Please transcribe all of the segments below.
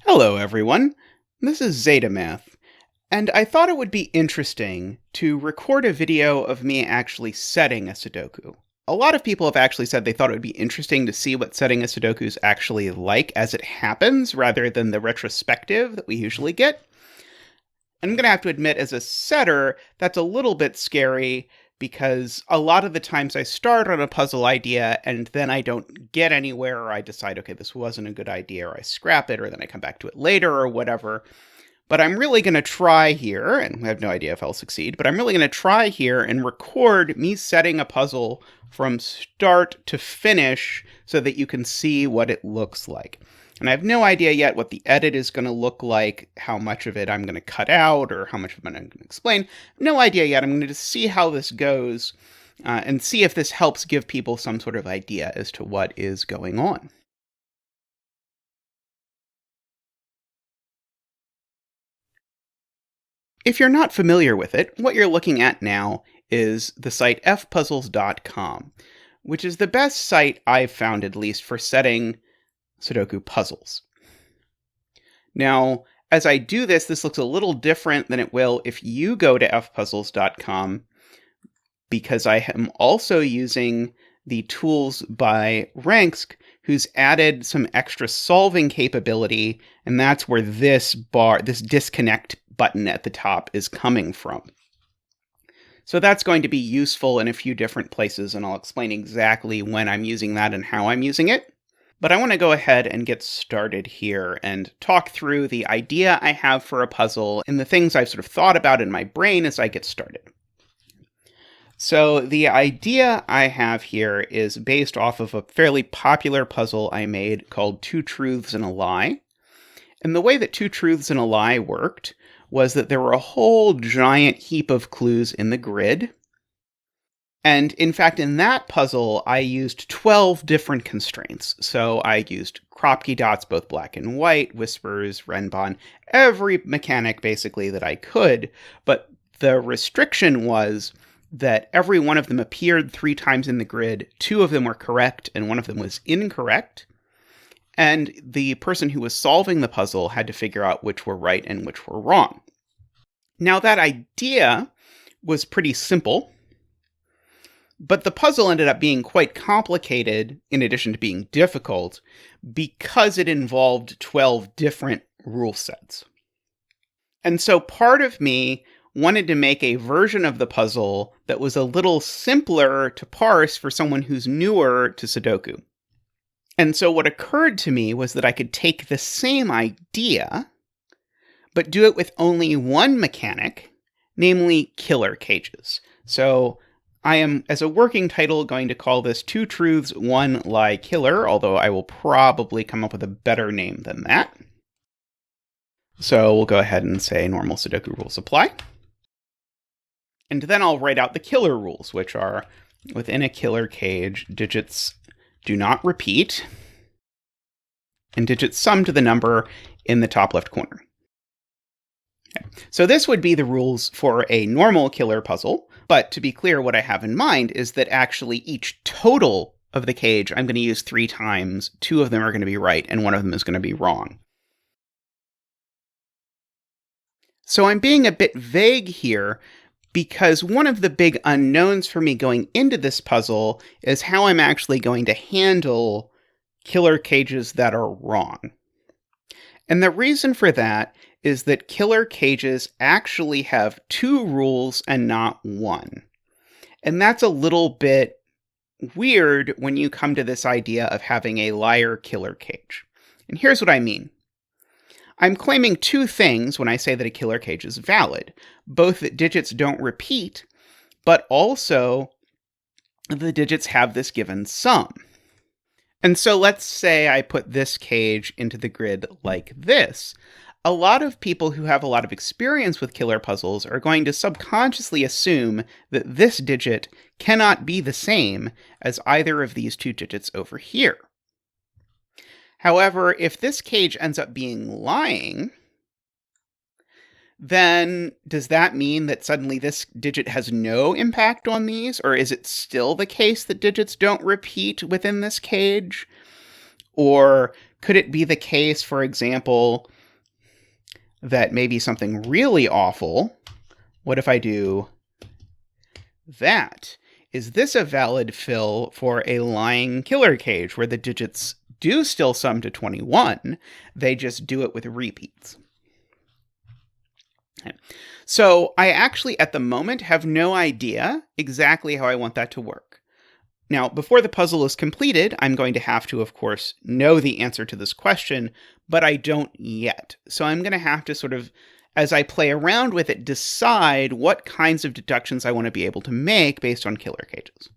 Hello, everyone. This is zetamath, and I thought it would be interesting to record a video of me actually setting a Sudoku. A lot of people have actually said they thought it would be interesting to see what setting a Sudoku is actually like as it happens, rather than the retrospective that we usually get. And I'm going to have to admit, as a setter, that's a little bit scary, because a lot of the times I start on a puzzle idea and then I don't get anywhere, or I decide, okay, this wasn't a good idea, or I scrap it, or then I come back to it later, or whatever. But I'm really going to try here, and I have no idea if I'll succeed, but I'm really going to try here and record me setting a puzzle from start to finish so that you can see what it looks like. And I have no idea yet what the edit is going to look like, how much of it I'm going to cut out, or how much of it I'm going to explain. No idea yet. I'm going to just see how this goes and see if this helps give people some sort of idea as to what is going on. If you're not familiar with it, what you're looking at now is the site FPuzzlescom, which is the best site I've found, at least, for setting Sudoku puzzles. Now, as I do this, this looks a little different than it will if you go to fpuzzles.com, because I am also using the tools by Ranksk, who's added some extra solving capability, and that's where this disconnect button at the top is coming from. So that's going to be useful in a few different places, and I'll explain exactly when I'm using that and how I'm using it. But I want to go ahead and get started here and talk through the idea I have for a puzzle and the things I've sort of thought about in my brain as I get started. So the idea I have here is based off of a fairly popular puzzle I made called Two Truths and a Lie. And the way that Two Truths and a Lie worked was that there were a whole giant heap of clues in the grid. And in fact, in that puzzle, I used 12 different constraints. So I used Kropke dots, both black and white, whispers, Renbon, every mechanic basically that I could. But the restriction was that every one of them appeared 3 times in the grid. 2 of them were correct and 1 of them was incorrect. And the person who was solving the puzzle had to figure out which were right and which were wrong. Now, that idea was pretty simple. But the puzzle ended up being quite complicated, in addition to being difficult, because it involved 12 different rule sets. And so part of me wanted to make a version of the puzzle that was a little simpler to parse for someone who's newer to Sudoku. And so what occurred to me was that I could take the same idea, but do it with only one mechanic, namely killer cages. So I am, as a working title, going to call this Two Truths, One Lie Killer, although I will probably come up with a better name than that. So we'll go ahead and say normal Sudoku rules apply. And then I'll write out the killer rules, which are within a killer cage, digits do not repeat, and digits sum to the number in the top left corner. Okay. So this would be the rules for a normal killer puzzle. But to be clear, what I have in mind is that actually each total of the cage I'm going to use 3 times. 2 of them are going to be right, and 1 of them is going to be wrong. So I'm being a bit vague here, because one of the big unknowns for me going into this puzzle is how I'm actually going to handle killer cages that are wrong. And the reason for that is that killer cages actually have 2 rules and not 1. And that's a little bit weird when you come to this idea of having a liar killer cage. And here's what I mean. I'm claiming 2 things when I say that a killer cage is valid. Both that digits don't repeat, but also the digits have this given sum. And so let's say I put this cage into the grid like this. A lot of people who have a lot of experience with killer puzzles are going to subconsciously assume that this digit cannot be the same as either of these 2 digits over here. However, if this cage ends up being lying, then does that mean that suddenly this digit has no impact on these? Or is it still the case that digits don't repeat within this cage? Or could it be the case, for example, that may be something really awful, what if I do that? Is this a valid fill for a lying killer cage where the digits do still sum to 21, they just do it with repeats? Okay. So I actually, at the moment, have no idea exactly how I want that to work. Now, before the puzzle is completed, I'm going to have to, of course, know the answer to this question, but I don't yet. So I'm going to have to sort of, as I play around with it, decide what kinds of deductions I want to be able to make based on killer cages.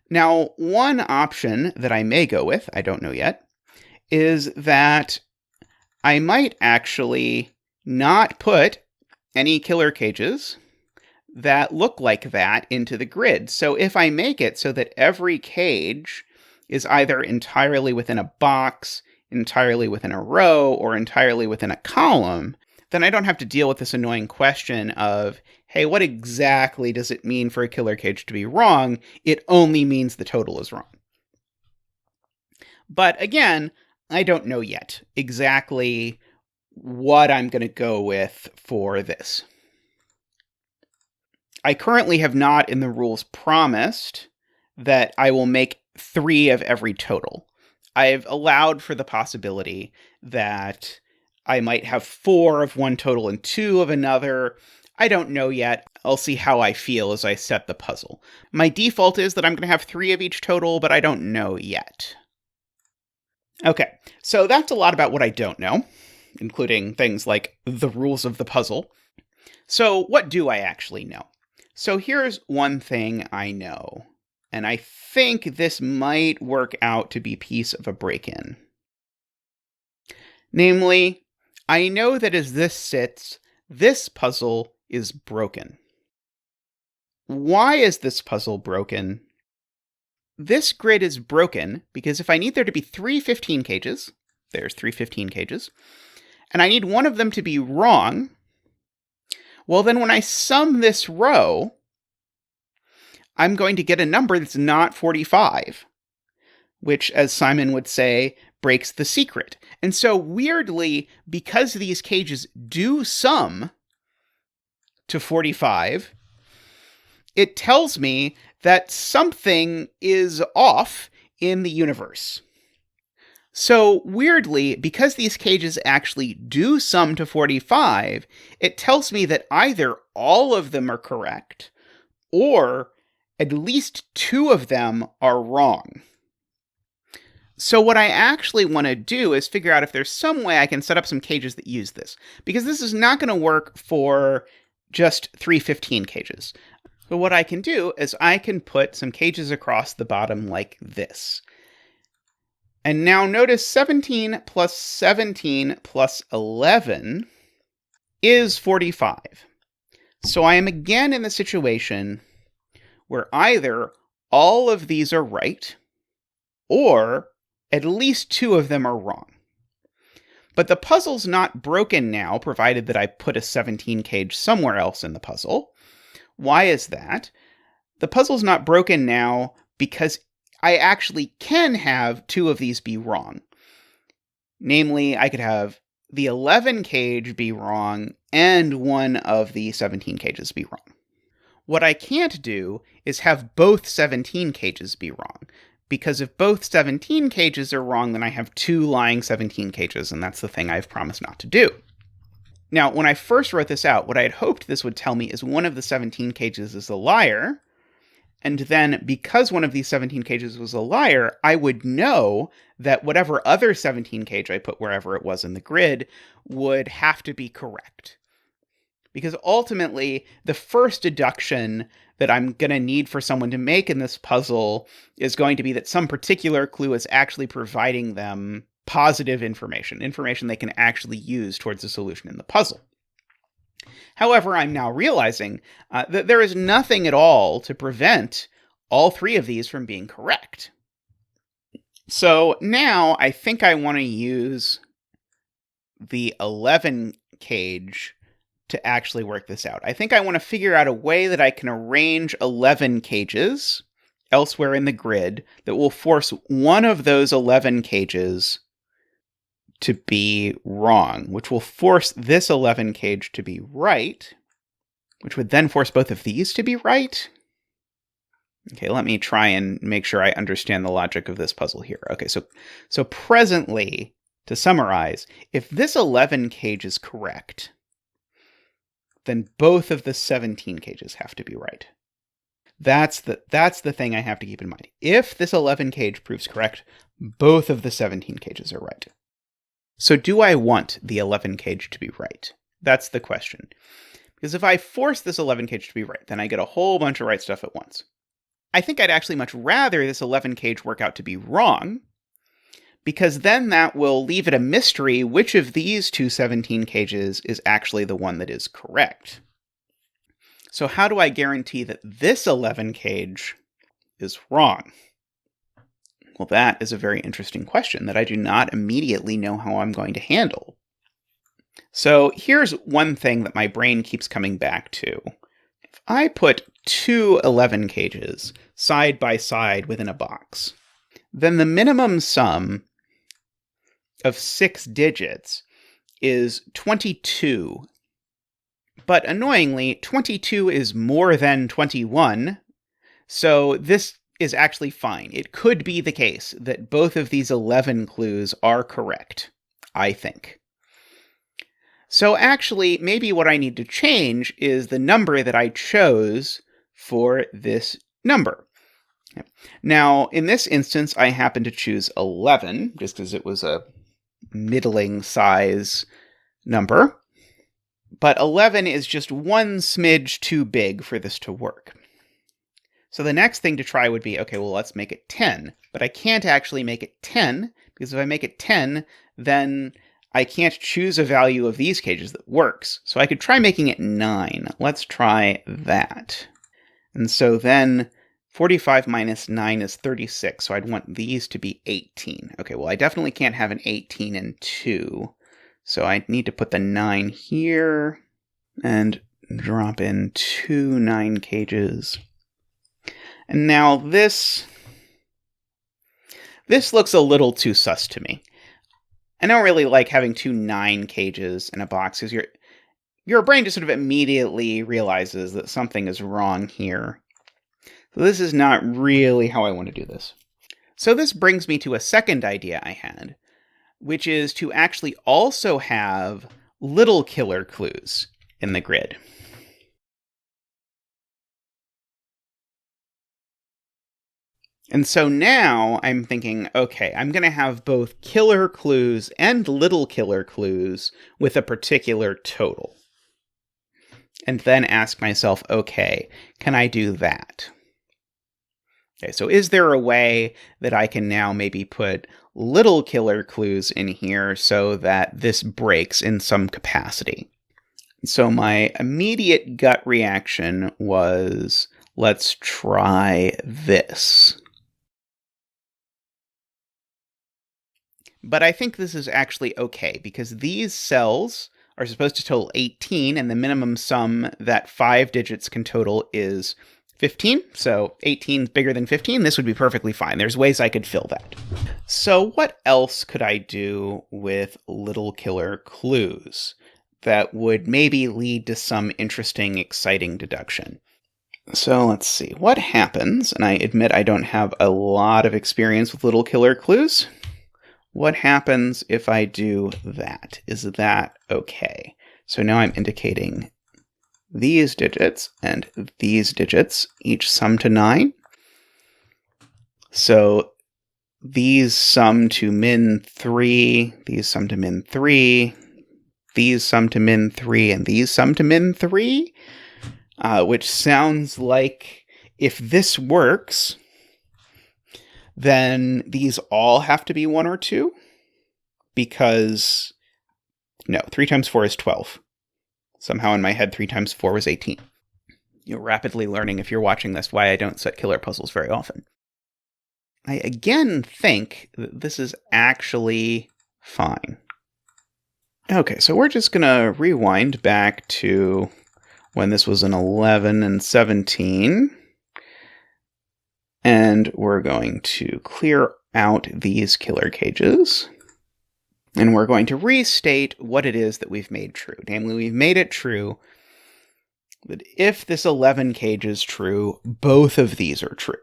Now, one option that I may go with, I don't know yet, is that I might actually not put any killer cages that look like that into the grid. So if I make it so that every cage is either entirely within a box, entirely within a row, or entirely within a column, then I don't have to deal with this annoying question of, hey, what exactly does it mean for a killer cage to be wrong? It only means the total is wrong. But again, I don't know yet exactly what I'm going to go with for this. I currently have not in the rules promised that I will make 3 of every total. I've allowed for the possibility that I might have 4 of one total and 2 of another. I don't know yet. I'll see how I feel as I set the puzzle. My default is that I'm going to have 3 of each total, but I don't know yet. Okay, so that's a lot about what I don't know, including things like the rules of the puzzle. So what do I actually know? So here's one thing I know, and I think this might work out to be piece of a break-in. Namely, I know that as this sits, this puzzle is broken. Why is this puzzle broken? This grid is broken because if I need there to be 3 15 cages, there's 3 15 cages, and I need one of them to be wrong, well, then when I sum this row, I'm going to get a number that's not 45, which, as Simon would say, breaks the secret. And so, weirdly, because these cages do sum to 45, it tells me that something is off in the universe. So, weirdly, because these cages actually do sum to 45, it tells me that either all of them are correct, or at least 2 of them are wrong. So what I actually want to do is figure out if there's some way I can set up some cages that use this, because this is not going to work for just 3 15 cages. So what I can do is I can put some cages across the bottom like this. And now notice 17 plus 17 plus 11 is 45. So I am again in the situation where either all of these are right, or at least 2 of them are wrong. But the puzzle's not broken now, provided that I put a 17 cage somewhere else in the puzzle. Why is that? The puzzle's not broken now because I actually can have 2 of these be wrong. Namely, I could have the 11 cage be wrong and one of the 17 cages be wrong. What I can't do is have both 17 cages be wrong, because if both 17 cages are wrong, then I have 2 lying 17 cages, and that's the thing I've promised not to do. Now, when I first wrote this out, what I had hoped this would tell me is one of the 17 cages is a liar, and then because one of these 17 cages was a liar, I would know that whatever other 17 cage I put wherever it was in the grid would have to be correct. Because ultimately, the first deduction that I'm going to need for someone to make in this puzzle is going to be that some particular clue is actually providing them positive information they can actually use towards the solution in the puzzle. However, I'm now realizing that there is nothing at all to prevent all 3 of these from being correct. So now I think I want to use the 11 cage to actually work this out. I think I want to figure out a way that I can arrange 11 cages elsewhere in the grid that will force one of those 11 cages to be wrong, which will force this 11 cage to be right, which would then force both of these to be right. Okay, let me try and make sure I understand the logic of this puzzle here. Okay, so presently, to summarize, if this 11 cage is correct, then both of the 17 cages have to be right. That's the thing I have to keep in mind. If this 11 cage proves correct, both of the 17 cages are right. So do I want the 11 cage to be right? That's the question. Because if I force this 11 cage to be right, then I get a whole bunch of right stuff at once. I think I'd actually much rather this 11 cage work out to be wrong, because then that will leave it a mystery which of these two 17 cages is actually the one that is correct. So how do I guarantee that this 11 cage is wrong? Well, that is a very interesting question that I do not immediately know how I'm going to handle. So here's one thing that my brain keeps coming back to. If I put two 11 cages side by side within a box, then the minimum sum of 6 digits is 22. But annoyingly, 22 is more than 21, so this is actually fine. It could be the case that both of these 11 clues are correct, I think. So actually, maybe what I need to change is the number that I chose for this number. Now, in this instance, I happen to choose 11, just because it was a middling size number. But 11 is just one smidge too big for this to work. So the next thing to try would be, okay, well, let's make it 10. But I can't actually make it 10, because if I make it 10, then I can't choose a value of these cages that works. So I could try making it 9. Let's try that. And so then 45 minus 9 is 36, so I'd want these to be 18. Okay, well, I definitely can't have an 18 and 2. So I need to put the 9 here and drop in 2 9 cages. And now this looks a little too sus to me. I don't really like having 2 9 cages in a box, because your brain just sort of immediately realizes that something is wrong here. So this is not really how I want to do this. So this brings me to a second idea I had, which is to actually also have little killer clues in the grid. And so now I'm thinking, okay, I'm going to have both killer clues and little killer clues with a particular total. And then ask myself, okay, can I do that? Okay, so is there a way that I can now maybe put little killer clues in here so that this breaks in some capacity? So my immediate gut reaction was, let's try this. But I think this is actually okay, because these cells are supposed to total 18, and the minimum sum that 5 digits can total is 15. So 18 is bigger than 15. This would be perfectly fine. There's ways I could fill that. So what else could I do with little killer clues that would maybe lead to some interesting, exciting deduction? So let's see. What happens, and I admit I don't have a lot of experience with little killer clues. What happens if I do that? Is that okay? So now I'm indicating these digits and these digits each sum to 9. So these sum to min 3, these sum to min 3, these sum to min 3, and these sum to min 3, which sounds like if this works, then these all have to be 1 or 2, because, no, 3 times 4 is 12. Somehow in my head, 3 times 4 was 18. You're rapidly learning, if you're watching this, why I don't set killer puzzles very often. I again think that this is actually fine. Okay, so we're just going to rewind back to when this was an 11 and 17. And we're going to clear out these killer cages. And we're going to restate what it is that we've made true. Namely, we've made it true that if this 11 cage is true, both of these are true.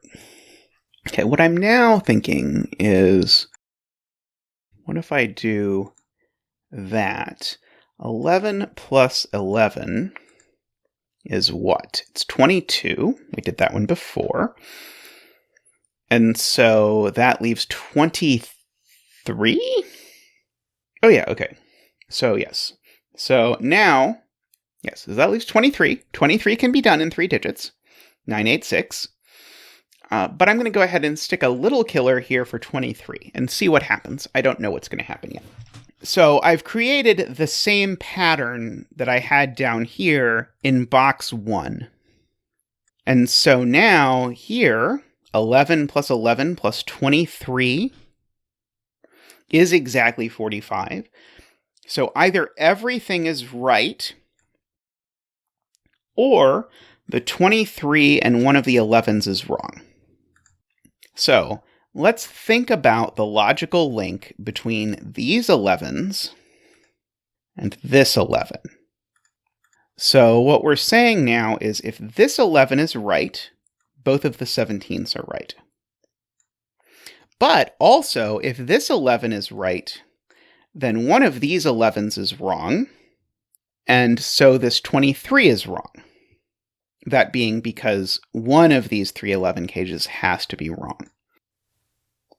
Okay, what I'm now thinking is, what if I do that? 11 plus 11 is what? It's 22. We did that one before. And so that leaves 23? Oh yeah, okay. So yes. So now, yes, so that leaves 23. 23 can be done in 3 digits. 986. But I'm going to go ahead and stick a little killer here for 23 and see what happens. I don't know what's going to happen yet. So I've created the same pattern that I had down here in box 1. And so now here, 11 plus 11 plus 23 is exactly 45. So either everything is right, or the 23 and one of the 11s is wrong. So let's think about the logical link between these 11s and this 11. So what we're saying now is if this 11 is right, both of the 17s are right. But also, if this 11 is right, then one of these 11s is wrong, and so this 23 is wrong. That being because one of these 311 cages has to be wrong.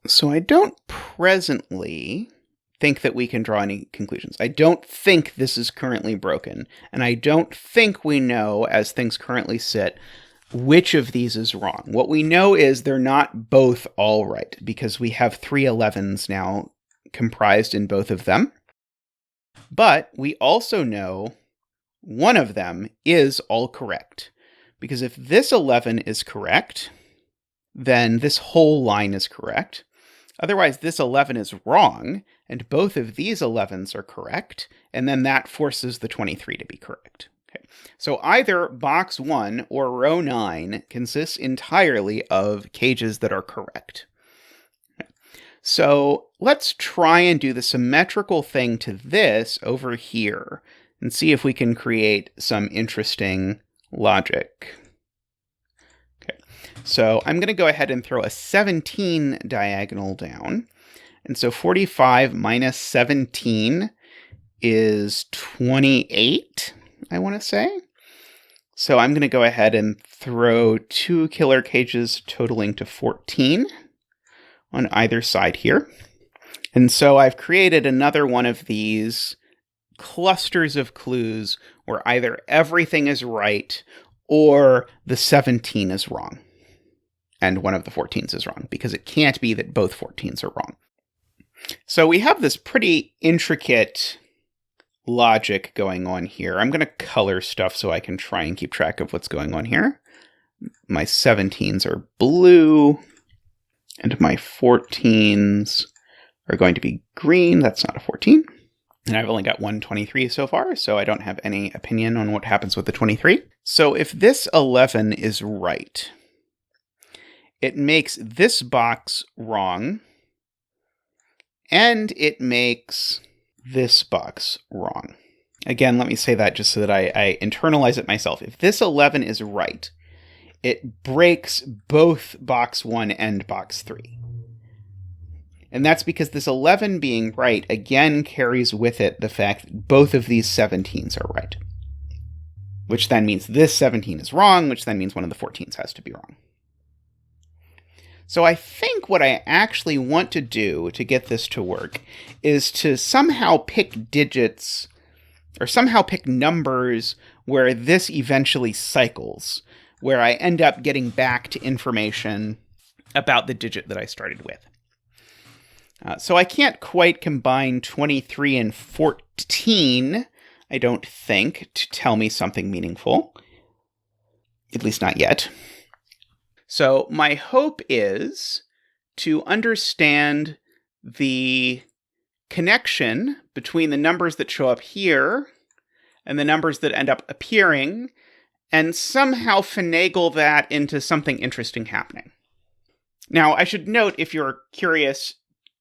So I don't presently think that we can draw any conclusions. I don't think this is currently broken, and I don't think we know, as things currently sit, which of these is wrong. What we know is they're not both all right, because we have 311s now comprised in both of them. But we also know one of them is all correct, because if this 11 is correct, then this whole line is correct. Otherwise, this 11 is wrong, and both of these 11s are correct, and then that forces the 23 to be correct. Okay. So either box 1 or row 9 consists entirely of cages that are correct. Okay. So let's try and do the symmetrical thing to this over here and see if we can create some interesting logic. Okay, so I'm going to go ahead and throw a 17 diagonal down. And so 45 minus 17 is 28, I want to say. So I'm going to go ahead and throw 2 killer cages totaling to 14 on either side here. And so I've created another one of these clusters of clues where either everything is right or the 17 is wrong and one of the 14s is wrong, because it can't be that both 14s are wrong. So we have this pretty intricate logic going on here. I'm going to color stuff so I can try and keep track of what's going on here. My 17s are blue, and my 14s are going to be green. That's not a 14. And I've only got one 23 so far, so I don't have any opinion on what happens with the 23. So if this 11 is right, it makes this box wrong, and it makes this box wrong. Again, let me say that just so that I internalize it myself. If this 11 is right, it breaks both box 1 and box 3. And that's because this 11 being right, again, carries with it the fact that both of these 17s are right. Which then means this 17 is wrong, which then means one of the 14s has to be wrong. So I think what I actually want to do to get this to work is to somehow pick digits, or somehow pick numbers where this eventually cycles, where I end up getting back to information about the digit that I started with. So I can't quite combine 23 and 14, I don't think, to tell me something meaningful. At least not yet. So my hope is to understand the connection between the numbers that show up here and the numbers that end up appearing, and somehow finagle that into something interesting happening. Now, I should note, if you're curious,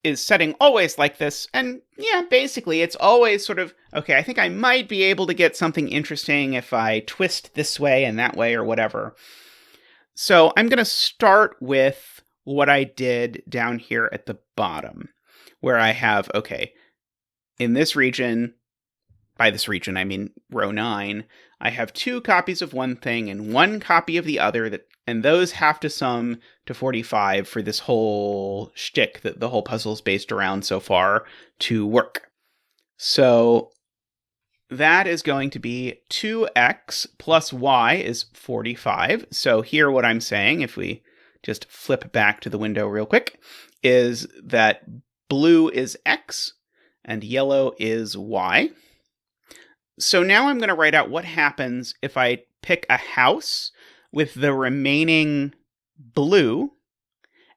is setting always like this? And yeah, basically it's always sort of, okay, I think I might be able to get something interesting if I twist this way and that way or whatever. So I'm going to start with what I did down here at the bottom, where I have, okay, in this region, by this region I mean row 9, I have 2 copies of one thing and 1 copy of the other, and those have to sum to 45 for this whole shtick that the whole puzzle is based around so far to work. So that is going to be 2x plus y is 45. So here what I'm saying, if we just flip back to the window real quick, is that blue is x and yellow is y. So now I'm going to write out what happens if I pick a house with the remaining blue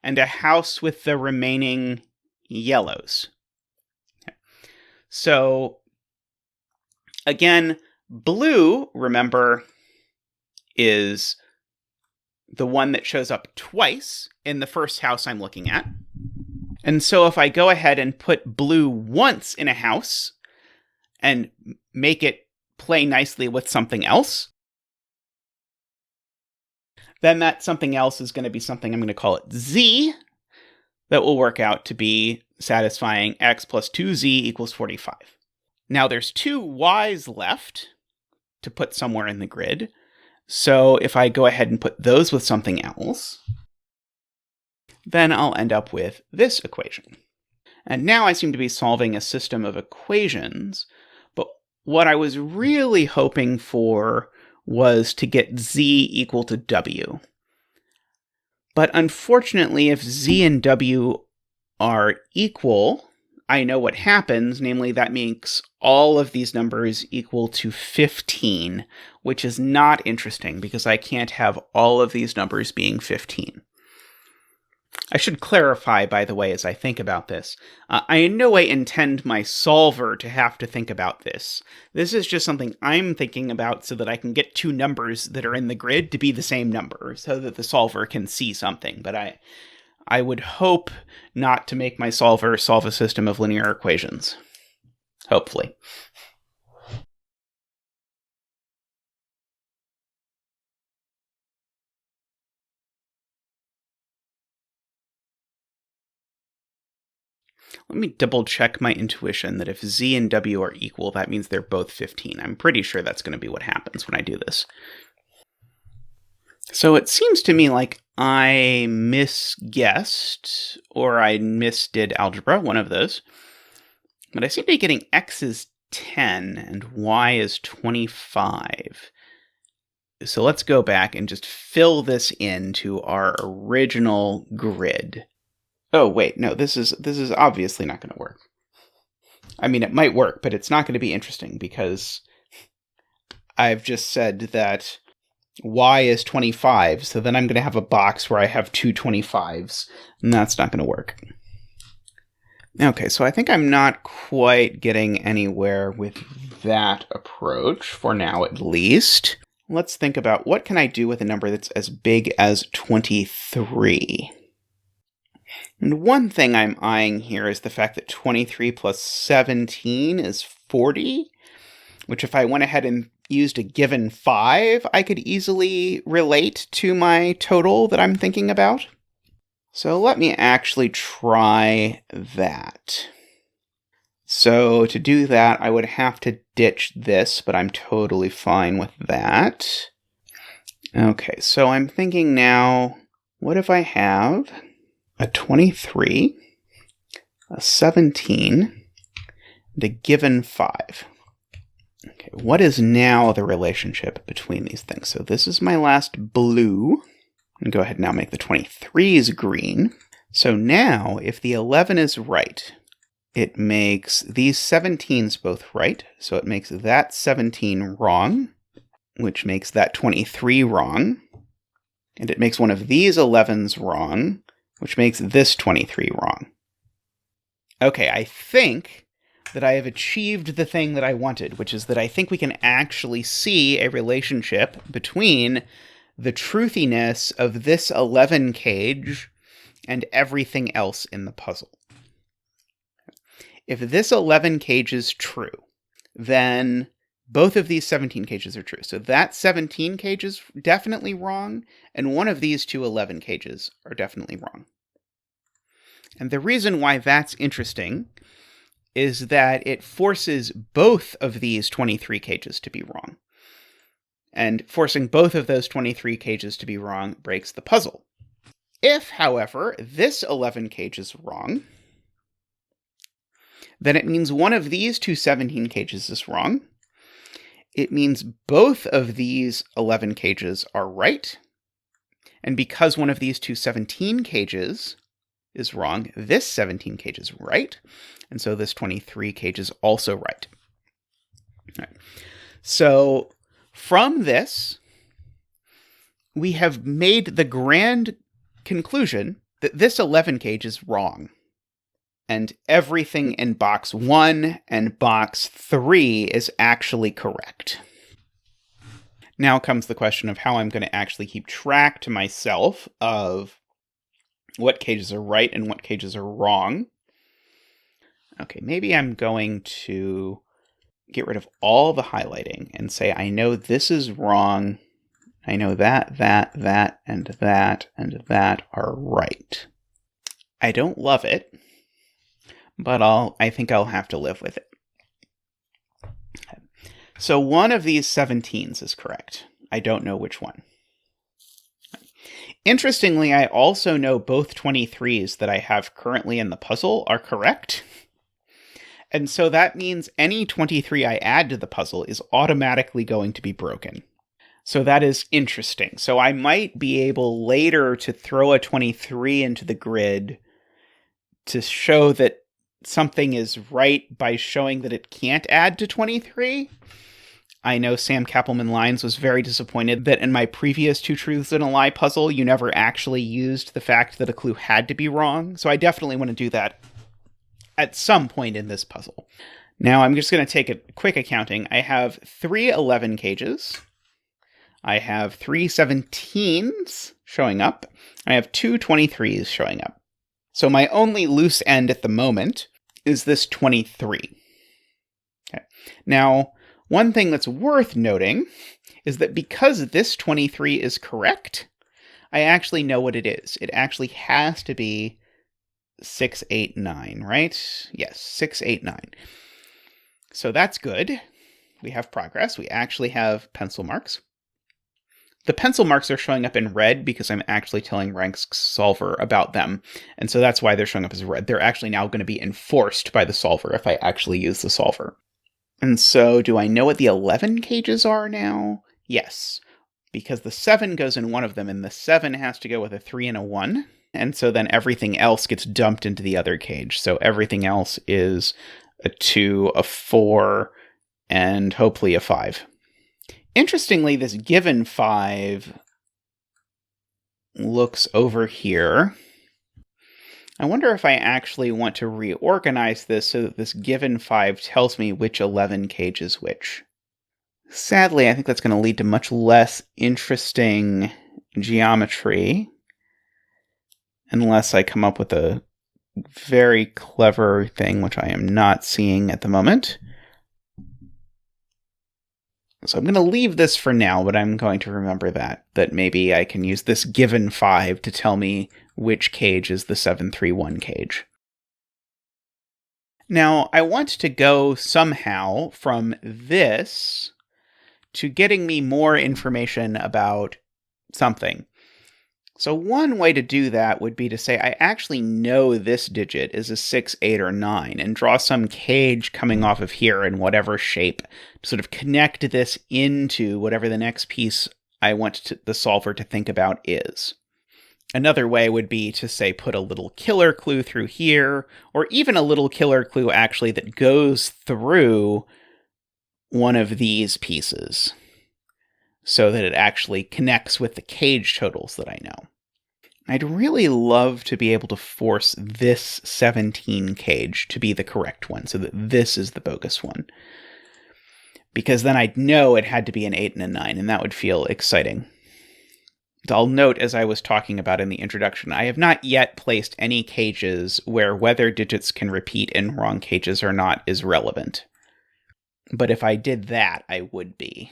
and a house with the remaining yellows. So again, blue, remember, is the one that shows up twice in the first house I'm looking at. And so if I go ahead and put blue once in a house and make it play nicely with something else, then that something else is going to be something I'm going to call it Z, that will work out to be satisfying x plus 2z equals 45. Now there's 2 y's left to put somewhere in the grid, so if I go ahead and put those with something else, then I'll end up with this equation. And now I seem to be solving a system of equations, but what I was really hoping for was to get z equal to w. But unfortunately, if z and w are equal, I know what happens, namely that makes all of these numbers equal to 15, which is not interesting because I can't have all of these numbers being 15. I should clarify, by the way, as I think about this, I in no way intend my solver to have to think about this. This is just something I'm thinking about so that I can get 2 numbers that are in the grid to be the same number, so that the solver can see something. But I would hope not to make my solver solve a system of linear equations. Hopefully. Let me double check my intuition that if z and w are equal, that means they're both 15. I'm pretty sure that's going to be what happens when I do this. So it seems to me like I misguessed, or I misdid algebra, one of those. But I seem to be getting x is 10 and y is 25. So let's go back and just fill this into our original grid. Oh, wait, no, this is obviously not going to work. I mean, it might work, but it's not going to be interesting because I've just said that y is 25, so then I'm going to have a box where I have 2 25s, and that's not going to work. Okay, so I think I'm not quite getting anywhere with that approach, for now at least. Let's think about what can I do with a number that's as big as 23. And one thing I'm eyeing here is the fact that 23 plus 17 is 40, which if I went ahead and used a given 5, I could easily relate to my total that I'm thinking about. So let me actually try that. So to do that, I would have to ditch this, but I'm totally fine with that. Okay, so I'm thinking now, what if I have a 23, a 17, and a given 5? Okay, what is now the relationship between these things? So this is my last blue. And go ahead and now make the 23s green. So now, if the 11 is right, it makes these 17s both right. So it makes that 17 wrong, which makes that 23 wrong. And it makes one of these 11s wrong, which makes this 23 wrong. Okay, I think that I have achieved the thing that I wanted, which is that I think we can actually see a relationship between the truthiness of this 11 cage and everything else in the puzzle. If this 11 cage is true, then both of these 17 cages are true. So that 17 cage is definitely wrong, and one of these two 11 cages are definitely wrong. And the reason why that's interesting is that it forces both of these 23 cages to be wrong. And forcing both of those 23 cages to be wrong breaks the puzzle. If, however, this 11 cage is wrong, then it means one of these two 17 cages is wrong. It means both of these 11 cages are right. And because one of these two 17 cages is wrong, this 17 cage is right. And so this 23 cage is also right. All right. So from this, we have made the grand conclusion that this 11 cage is wrong. And everything in box 1 and box 3 is actually correct. Now comes the question of how I'm going to actually keep track to myself of what cages are right and what cages are wrong. Okay, maybe I'm going to get rid of all the highlighting and say, I know this is wrong. I know that, and that are right. I don't love it, but I think I'll have to live with it. Okay. So one of these 17s is correct. I don't know which one. Interestingly, I also know both 23s that I have currently in the puzzle are correct. And so that means any 23 I add to the puzzle is automatically going to be broken. So that is interesting. So I might be able later to throw a 23 into the grid to show that something is right by showing that it can't add to 23. I know Sam Kappelman-Lyons was very disappointed that in my previous Two Truths and a Lie puzzle, you never actually used the fact that a clue had to be wrong. So I definitely want to do that at some point in this puzzle. Now I'm just going to take a quick accounting. I have 3 11 cages. I have 3 17s showing up. I have 2 23s showing up. So my only loose end at the moment is this 23. Okay. Now, one thing that's worth noting is that because this 23 is correct, I actually know what it is. It actually has to be 6, 8, 9, right? Yes, 6, 8, 9. So that's good. We have progress. We actually have pencil marks. The pencil marks are showing up in red because I'm actually telling Rank's solver about them. And so that's why they're showing up as red. They're actually now going to be enforced by the solver if I actually use the solver. And so do I know what the 11 cages are now? Yes, because the 7 goes in one of them and the 7 has to go with a 3 and a 1. And so then everything else gets dumped into the other cage. So everything else is a 2, a 4, and hopefully a 5. Interestingly, this given 5 looks over here. I wonder if I actually want to reorganize this so that this given 5 tells me which 11 cage is which. Sadly, I think that's going to lead to much less interesting geometry unless I come up with a very clever thing, which I am not seeing at the moment. So I'm going to leave this for now, but I'm going to remember that maybe I can use this given 5 to tell me which cage is the 731 cage. Now, I want to go somehow from this to getting me more information about something. So one way to do that would be to say I actually know this digit is a 6, 8, or 9, and draw some cage coming off of here in whatever shape to sort of connect this into whatever the next piece I want the solver to think about is. Another way would be to, say, put a little killer clue through here, or even a little killer clue actually that goes through one of these pieces, so that it actually connects with the cage totals that I know. I'd really love to be able to force this 17 cage to be the correct one, so that this is the bogus one. Because then I'd know it had to be an 8 and a 9, and that would feel exciting. I'll note, as I was talking about in the introduction, I have not yet placed any cages where whether digits can repeat in wrong cages or not is relevant. But if I did that, I would be.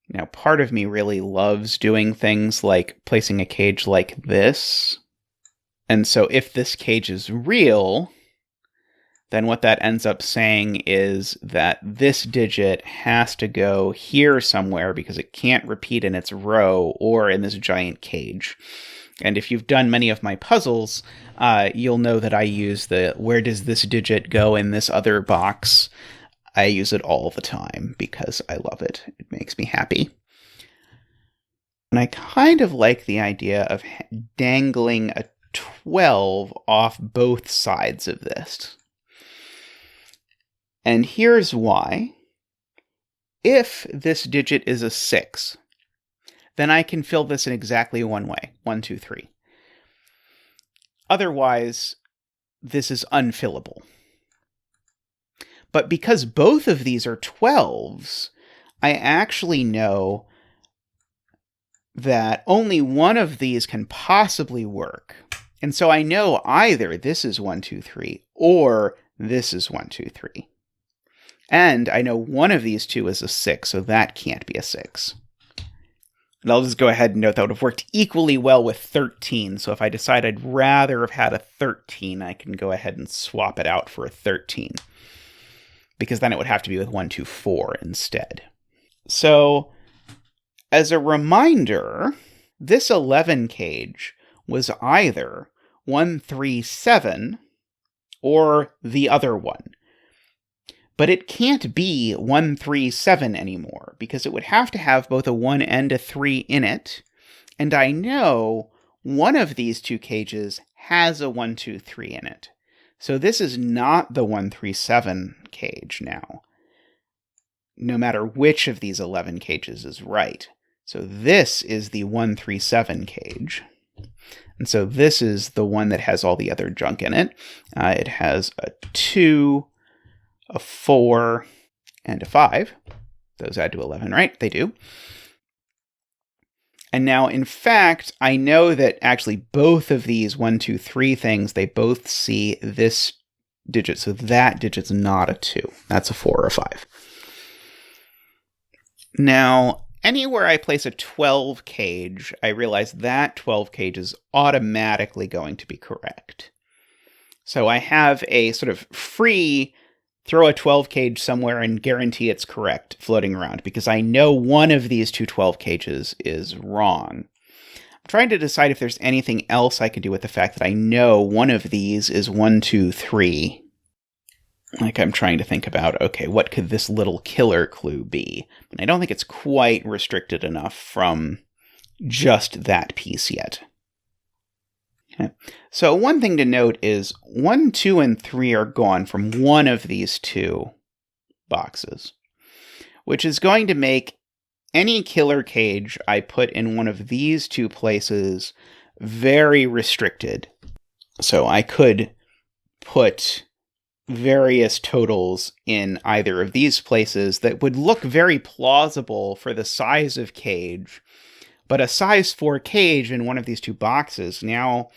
Now, part of me really loves doing things like placing a cage like this. And so if this cage is real, then what that ends up saying is that this digit has to go here somewhere because it can't repeat in its row or in this giant cage. And if you've done many of my puzzles, you'll know that I use the where does this digit go in this other box. I use it all the time because I love it. It makes me happy. And I kind of like the idea of dangling a 12 off both sides of this. And here's why. If this digit is a 6, then I can fill this in exactly one way. 1, 2, 3. Otherwise, this is unfillable. But because both of these are 12s, I actually know that only one of these can possibly work. And so I know either this is 1, 2, 3, or this is 1, 2, 3. And I know one of these two is a 6, so that can't be a 6. And I'll just go ahead and note that would have worked equally well with 13, so if I decide I'd rather have had a 13, I can go ahead and swap it out for a 13. Because then it would have to be with 1, 2, 4 instead. So, as a reminder, this 11 cage was either 1, 3, 7 or the other one. But it can't be 1, 3, 7 anymore, because it would have to have both a 1 and a 3 in it. And I know one of these two cages has a 1, 2, 3 in it. So this is not the 1, 3, 7 cage now, no matter which of these 11 cages is right. So this is the 1, 3, 7 cage. And so this is the one that has all the other junk in it. It has a 2, a 4, and a 5. Those add to 11, right? They do. And now, in fact, I know that actually both of these 1, 2, 3 things, they both see this digit. So that digit's not a 2. That's a 4 or a 5. Now, anywhere I place a 12 cage, I realize that 12 cage is automatically going to be correct. So I have a sort of free throw a 12 cage somewhere and guarantee it's correct floating around, because I know one of these two 12 cages is wrong. I'm trying to decide if there's anything else I can do with the fact that I know one of these is 1, 2, 3. Like, I'm trying to think about, okay, what could this little killer clue be? And I don't think it's quite restricted enough from just that piece yet. Okay. So one thing to note is 1, 2, and 3 are gone from one of these two boxes, which is going to make any killer cage I put in one of these two places very restricted. So I could put various totals in either of these places that would look very plausible for the size of cage, but a size 4 cage in one of these two boxes, now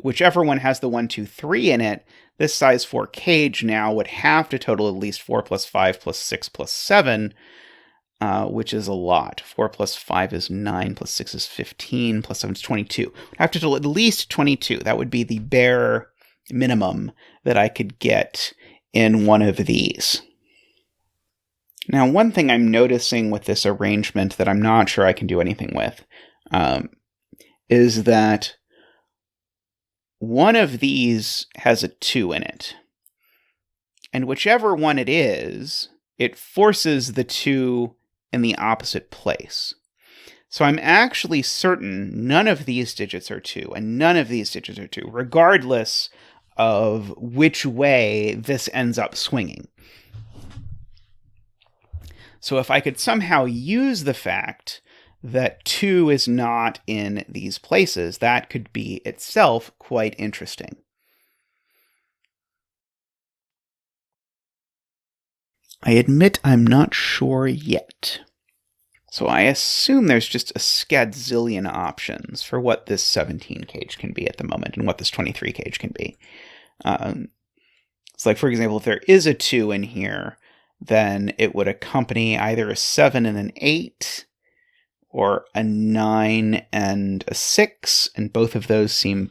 whichever one has the 1, 2, 3 in it, this size 4 cage now would have to total at least 4 plus 5 plus 6 plus 7, which is a lot. 4 plus 5 is 9, plus 6 is 15, plus 7 is 22. I'd have to total at least 22. That would be the bare minimum that I could get in one of these. Now, one thing I'm noticing with this arrangement that I'm not sure I can do anything with is that one of these has a 2 in it. And whichever one it is, it forces the 2 in the opposite place. So I'm actually certain none of these digits are 2, and none of these digits are 2, regardless of which way this ends up swinging. So if I could somehow use the fact that 2 is not in these places, that could be itself quite interesting. I admit I'm not sure yet. So I assume there's just a scadzillion options for what this 17 cage can be at the moment and what this 23 cage can be. So like, for example, if there is a 2 in here, then it would accompany either a 7 and an 8, or a 9 and a 6, and both of those seem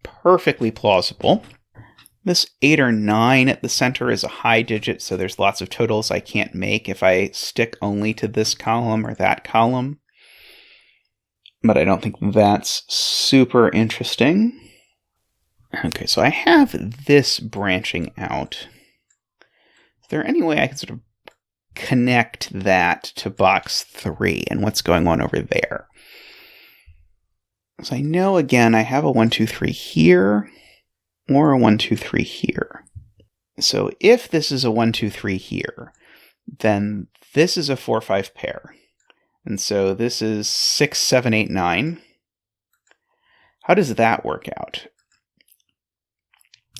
perfectly plausible. This 8 or 9 at the center is a high digit, so there's lots of totals I can't make if I stick only to this column or that column. But I don't think that's super interesting. Okay, so I have this branching out. Is there any way I can sort of connect that to box 3 and what's going on over there? So I know, again, I have a 1, 2, 3 here, or a 1, 2, 3 here. So if this is a 1, 2, 3 here, then this is a 4, 5 pair. And so this is 6, 7, 8, 9. How does that work out?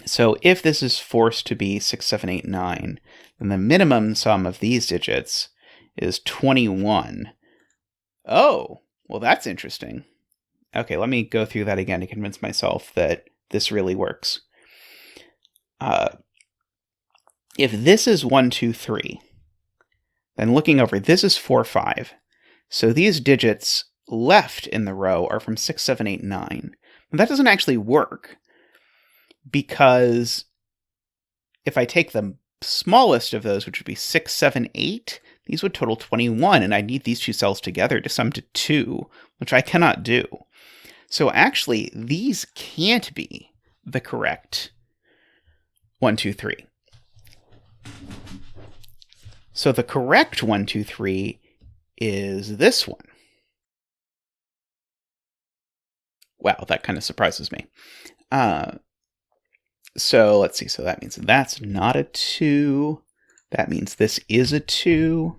So if this is forced to be 6, 7, 8, 9, then the minimum sum of these digits is 21. Oh, well, that's interesting. Okay, let me go through that again to convince myself that this really works. If this is 1, 2, 3, then looking over, this is 4, 5. So these digits left in the row are from 6, 7, 8, 9. But that doesn't actually work, because if I take the smallest of those, which would be 6, 7, 8, these would total 21, and I need these two cells together to sum to 2, which I cannot do. So actually, these can't be the correct 1, 2, 3. So the correct 1, 2, 3 is this one. Wow, that kind of surprises me. So let's see. So that means that's not a 2. That means this is a 2.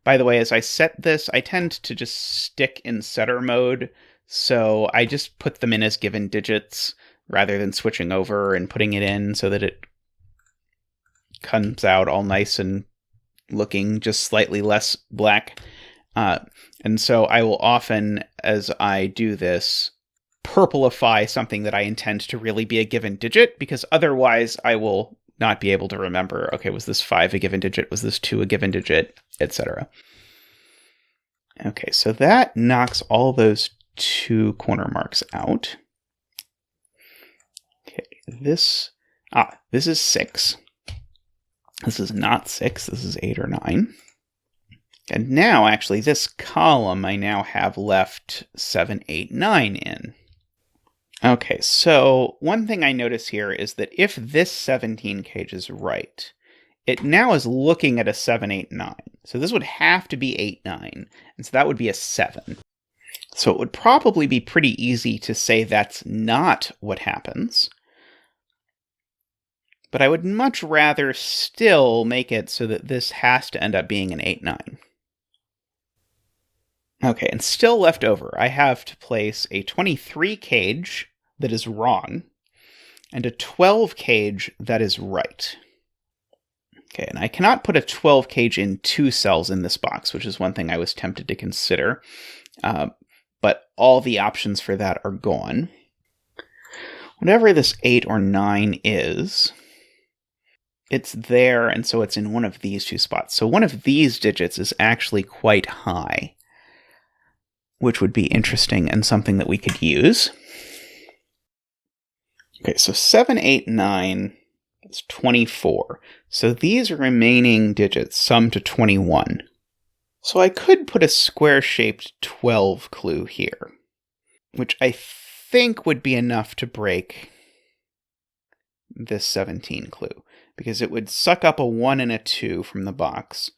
By the way, as I set this, I tend to just stick in setter mode. So I just put them in as given digits rather than switching over and putting it in so that it comes out all nice and looking just slightly less black. And so I will often, as I do this, purplify something that I intend to really be a given digit, because otherwise I will not be able to remember, okay, was this 5 a given digit? Was this 2 a given digit? Etc. Okay, so that knocks all those 2 corner marks out. Okay, this is 6. This is not 6, this is 8 or 9. And now, actually, this column I now have left 7, 8, 9 in. Okay, so one thing I notice here is that if this 17 cage is right, it now is looking at a 7, 8, 9. So this would have to be 8, 9, and so that would be a 7. So it would probably be pretty easy to say that's not what happens. But I would much rather still make it so that this has to end up being an 8, 9. Okay, and still left over, I have to place a 23 cage that is wrong, and a 12 cage that is right. Okay, and I cannot put a 12 cage in 2 cells in this box, which is one thing I was tempted to consider, but all the options for that are gone. Whatever this 8 or 9 is, it's there, and so it's in one of these 2 spots. So one of these digits is actually quite high, which would be interesting and something that we could use. Okay, so 7, 8, 9 is 24. So these remaining digits sum to 21. So I could put a square-shaped 12 clue here, which I think would be enough to break this 17 clue, because it would suck up a 1 and a 2 from the box.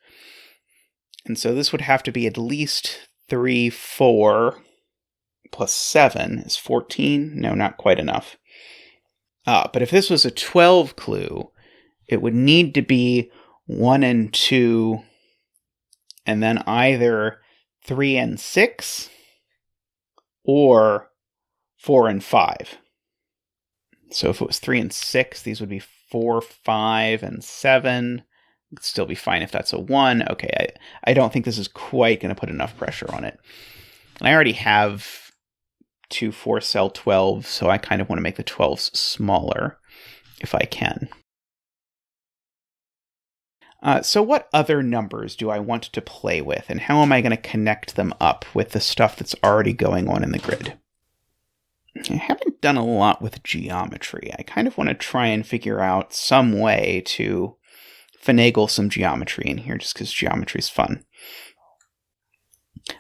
And so this would have to be at least 3, 4, plus 7 is 14. No, not quite enough. But if this was a 12 clue, it would need to be 1 and 2, and then either 3 and 6, or 4 and 5. So if it was 3 and 6, these would be 4, 5, and 7. It'd still be fine if that's a 1. Okay, I don't think this is quite going to put enough pressure on it. And I already have 2 4-cell 12s, so I kind of want to make the 12s smaller if I can. So what other numbers do I want to play with, and how am I going to connect them up with the stuff that's already going on in the grid? I haven't done a lot with geometry. I kind of want to try and figure out some way to finagle some geometry in here, just because geometry is fun.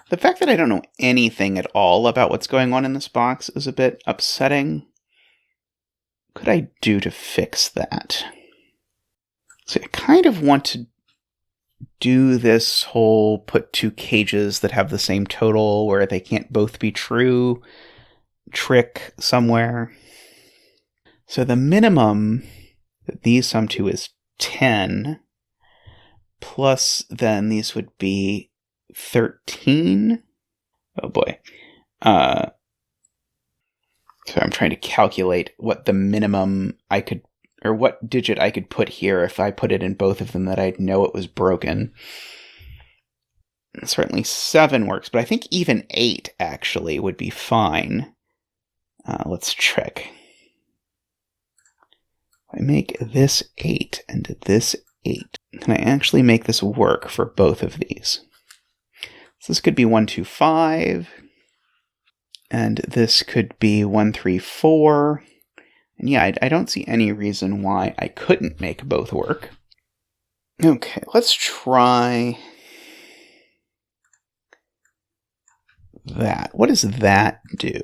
The fact that I don't know anything at all about what's going on in this box is a bit upsetting. What could I do to fix that? So I kind of want to do this whole put 2 cages that have the same total where they can't both be true trick somewhere. So the minimum that these sum to is 10, plus then these would be 13. Oh boy. So I'm trying to calculate what the minimum I could, or what digit I could put here if I put it in both of them that I'd know it was broken. Certainly 7 works, but I think even 8 actually would be fine. Let's check. If I make this 8 and this 8, can I actually make this work for both of these? So this could be 1 2 5, and this could be 1 3 4. And yeah, I don't see any reason why I couldn't make both work. Okay, let's try that. What does that do?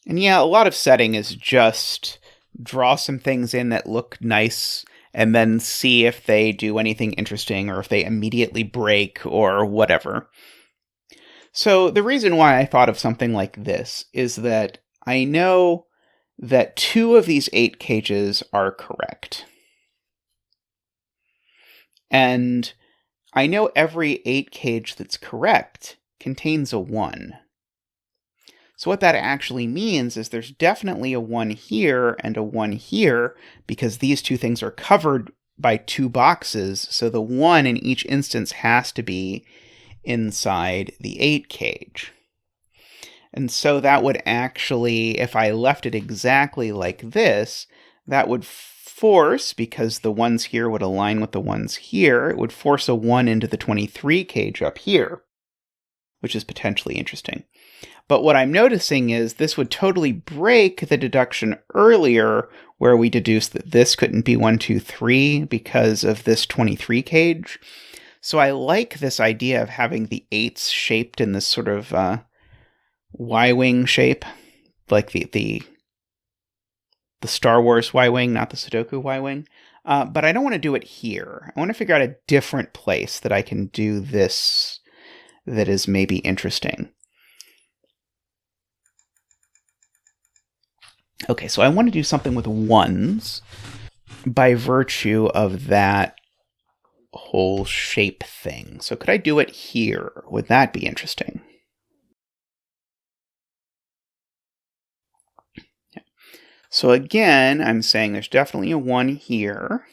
And yeah, a lot of setting is just draw some things in that look nice and then see if they do anything interesting or if they immediately break or whatever. So the reason why I thought of something like this is that I know that 2 of these 8 cages are correct. And I know every 8 cage that's correct contains a 1. So what that actually means is there's definitely a 1 here and a 1 here, because these 2 things are covered by 2 boxes, so the 1 in each instance has to be inside the 8 cage. And so that would actually, if I left it exactly like this, that would force, because the 1s here would align with the 1s here, it would force a 1 into the 23 cage up here, which is potentially interesting. But what I'm noticing is this would totally break the deduction earlier where we deduced that this couldn't be 1 2 3 because of this 23 cage. So I like this idea of having the 8s shaped in this sort of Y-wing shape, like the Star Wars Y-wing, not the Sudoku Y-wing. But I don't want to do it here. I want to figure out a different place that I can do this that is maybe interesting. Okay, so I want to do something with 1s by virtue of that whole shape thing. So could I do it here? Would that be interesting? Yeah. So again, I'm saying there's definitely a 1 here,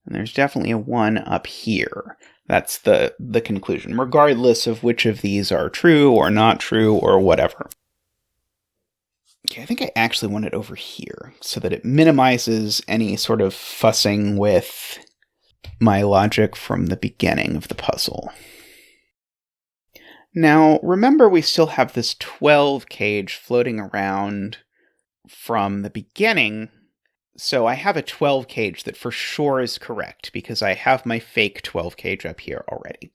and there's definitely a 1 up here. That's the conclusion, regardless of which of these are true or not true or whatever. Okay, I think I actually want it over here so that it minimizes any sort of fussing with my logic from the beginning of the puzzle. Now, remember we still have this 12 cage floating around from the beginning, so I have a 12 cage that for sure is correct because I have my fake 12 cage up here already.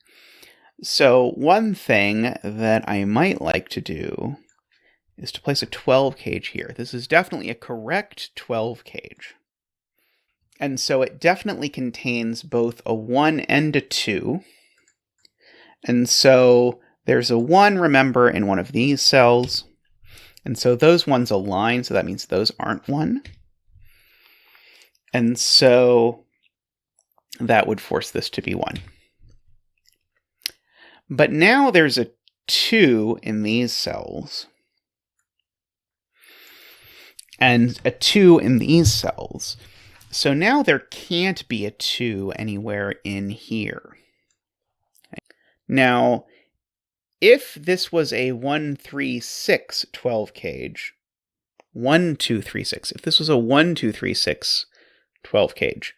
So one thing that I might like to do is to place a 12 cage here. This is definitely a correct 12 cage. And so it definitely contains both a 1 and a 2. And so there's a 1, remember, in one of these cells. And so those ones align, so that means those aren't 1. And so that would force this to be 1. But now there's a 2 in these cells. And a 2 in these cells. So now there can't be a 2 anywhere in here. Now, if this was a 1, 3, 6 12 cage, 1, 2, 3, 6, if this was a 1, 2, 3, 6 12 cage,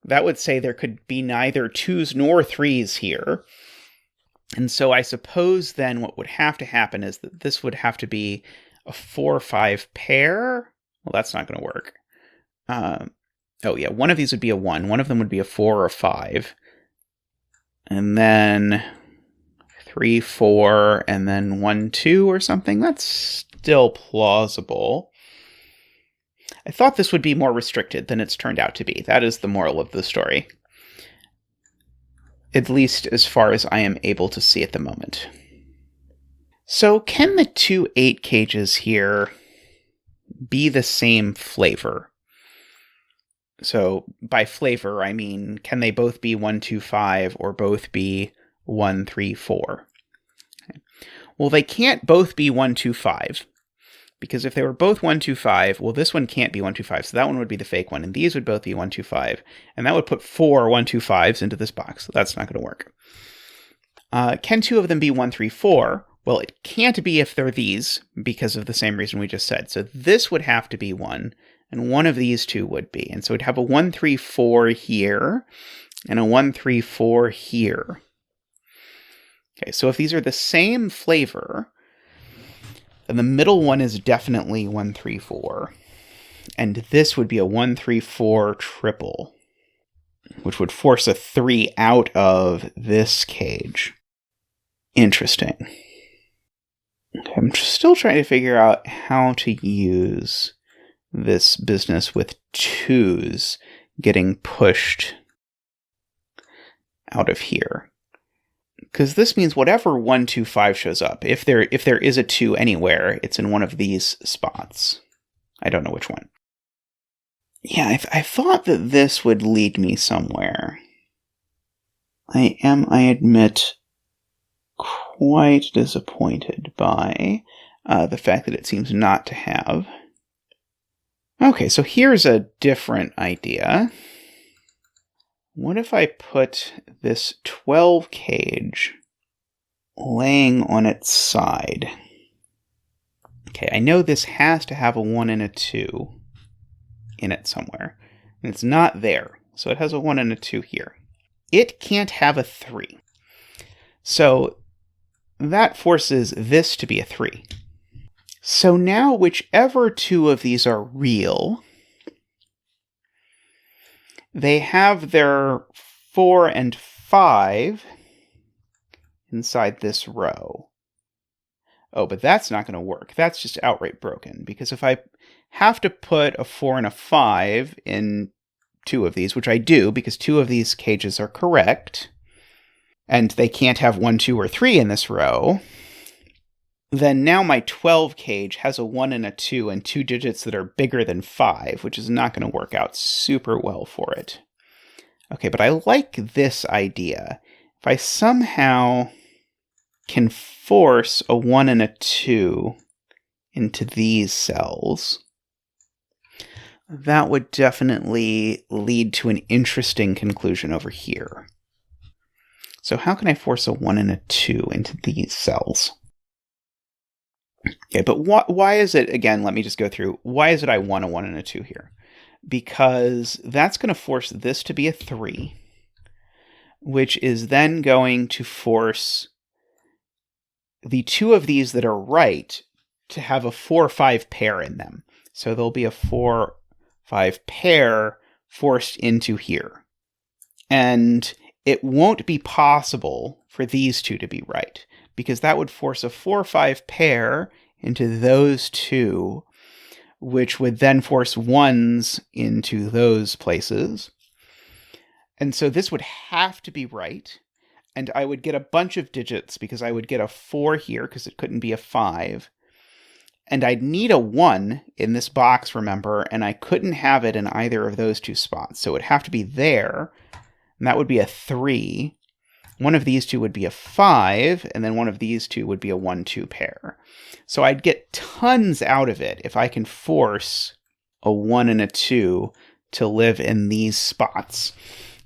that would say there could be neither 2s nor 3s here. And so I suppose then what would have to happen is that this would have to be a 4 or 5 pair. Well, that's not going to work. Oh yeah, one of these would be a 1. One of them would be a 4 or a 5. And then 3, 4, and then 1, 2 or something. That's still plausible. I thought this would be more restricted than it's turned out to be. That is the moral of the story. At least as far as I am able to see at the moment. So can the 2 8 cages here be the same flavor? So by flavor, I mean, can they both be 1, 2, 5 or both be 1, 3, 4? Okay. Well, they can't both be 1, 2, 5. Because if they were both 1, 2, 5, well, this one can't be 1, 2, 5, so that one would be the fake one, and these would both be 1, 2, 5, and that would put 4 1, 2, 5s into this box, so that's not going to work. Can 2 of them be 1, 3, 4? Well, it can't be if they're these, because of the same reason we just said. So this would have to be 1, and one of these 2 would be. And so we'd have a 1, 3, 4 here, and a 1, 3, 4 here. Okay, so if these are the same flavor, then the middle one is definitely 1, 3, 4. And this would be a 1, 3, 4 triple, which would force a 3 out of this cage. Interesting. Okay, I'm still trying to figure out how to use this business with 2s getting pushed out of here. Because this means whatever 1, 2, 5 shows up, if there is a 2 anywhere, it's in one of these spots. I don't know which one. Yeah, I thought that this would lead me somewhere. I admit, quite disappointed by the fact that it seems not to have. Okay, so here's a different idea. What if I put this 12 cage laying on its side? Okay, I know this has to have a 1 and a 2 in it somewhere. And it's not there, so it has a 1 and a 2 here. It can't have a 3. So that forces this to be a 3. So now whichever 2 of these are real, they have their 4 and 5 inside this row. Oh, but that's not going to work. That's just outright broken. Because if I have to put a 4 and a 5 in 2 of these, which I do because 2 of these cages are correct, and they can't have 1, 2, or 3 in this row, then now my 12 cage has a 1 and a 2 and 2 digits that are bigger than 5, which is not going to work out super well for it. Okay, but I like this idea. If I somehow can force a 1 and a 2 into these cells, that would definitely lead to an interesting conclusion over here. So how can I force a 1 and a 2 into these cells? Okay, but why is it, again, let me just go through, why is it I want a 1 and a 2 here? Because that's going to force this to be a 3, which is then going to force the 2 of these that are right to have a 4 or 5 pair in them. So there'll be a 4 5 pair forced into here. And it won't be possible for these 2 to be right, because that would force a 4 5 pair into those 2, which would then force 1s into those places. And so this would have to be right, and I would get a bunch of digits, because I would get a 4 here, because it couldn't be a 5. And I'd need a 1 in this box, remember, and I couldn't have it in either of those 2 spots. So it would have to be there, and that would be a 3. One of these 2 would be a 5, and then one of these 2 would be a 1, 2 pair. So I'd get tons out of it if I can force a 1 and a 2 to live in these spots.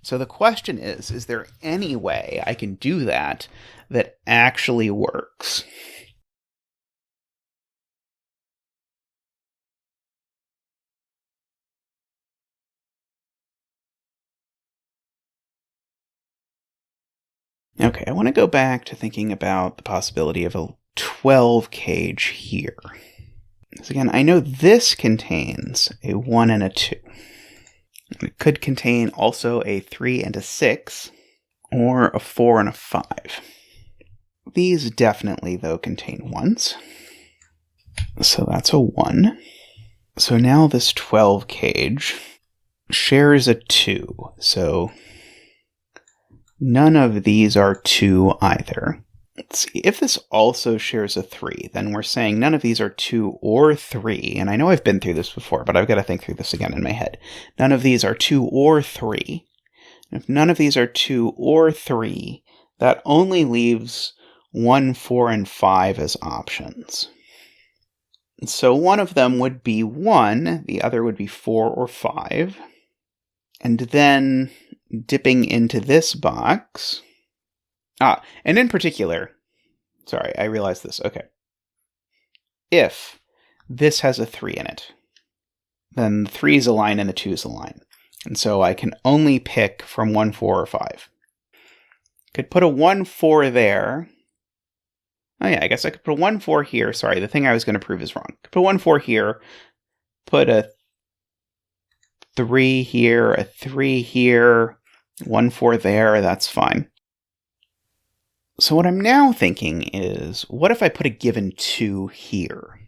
So the question is there any way I can do that that actually works? Okay, I want to go back to thinking about the possibility of a 12 cage here. So again, I know this contains a 1 and a 2. It could contain also a 3 and a 6, or a 4 and a 5. These definitely, though, contain 1s. So that's a 1. So now this 12 cage shares a 2. So none of these are 2 either. Let's see, if this also shares a 3, then we're saying none of these are 2 or 3. And I know I've been through this before, but I've got to think through this again in my head. None of these are 2 or 3. If none of these are 2 or 3, that only leaves 1, 4, and 5 as options. So one of them would be 1, the other would be 4 or 5. And then dipping into this box. And in particular, sorry, I realized this. Okay. If this has a 3 in it, then the 3 is a line and the 2 is a line. And so I can only pick from 1, 4, or 5. Could put a 1, 4 there. Oh yeah, I guess I could put a 1, 4 here. Sorry, the thing I was going to prove is wrong. Could put a 1, 4 here. Put a 3 here, a 3 here, 1, 4 there. That's fine. So what I'm now thinking is, what if I put a given 2 here?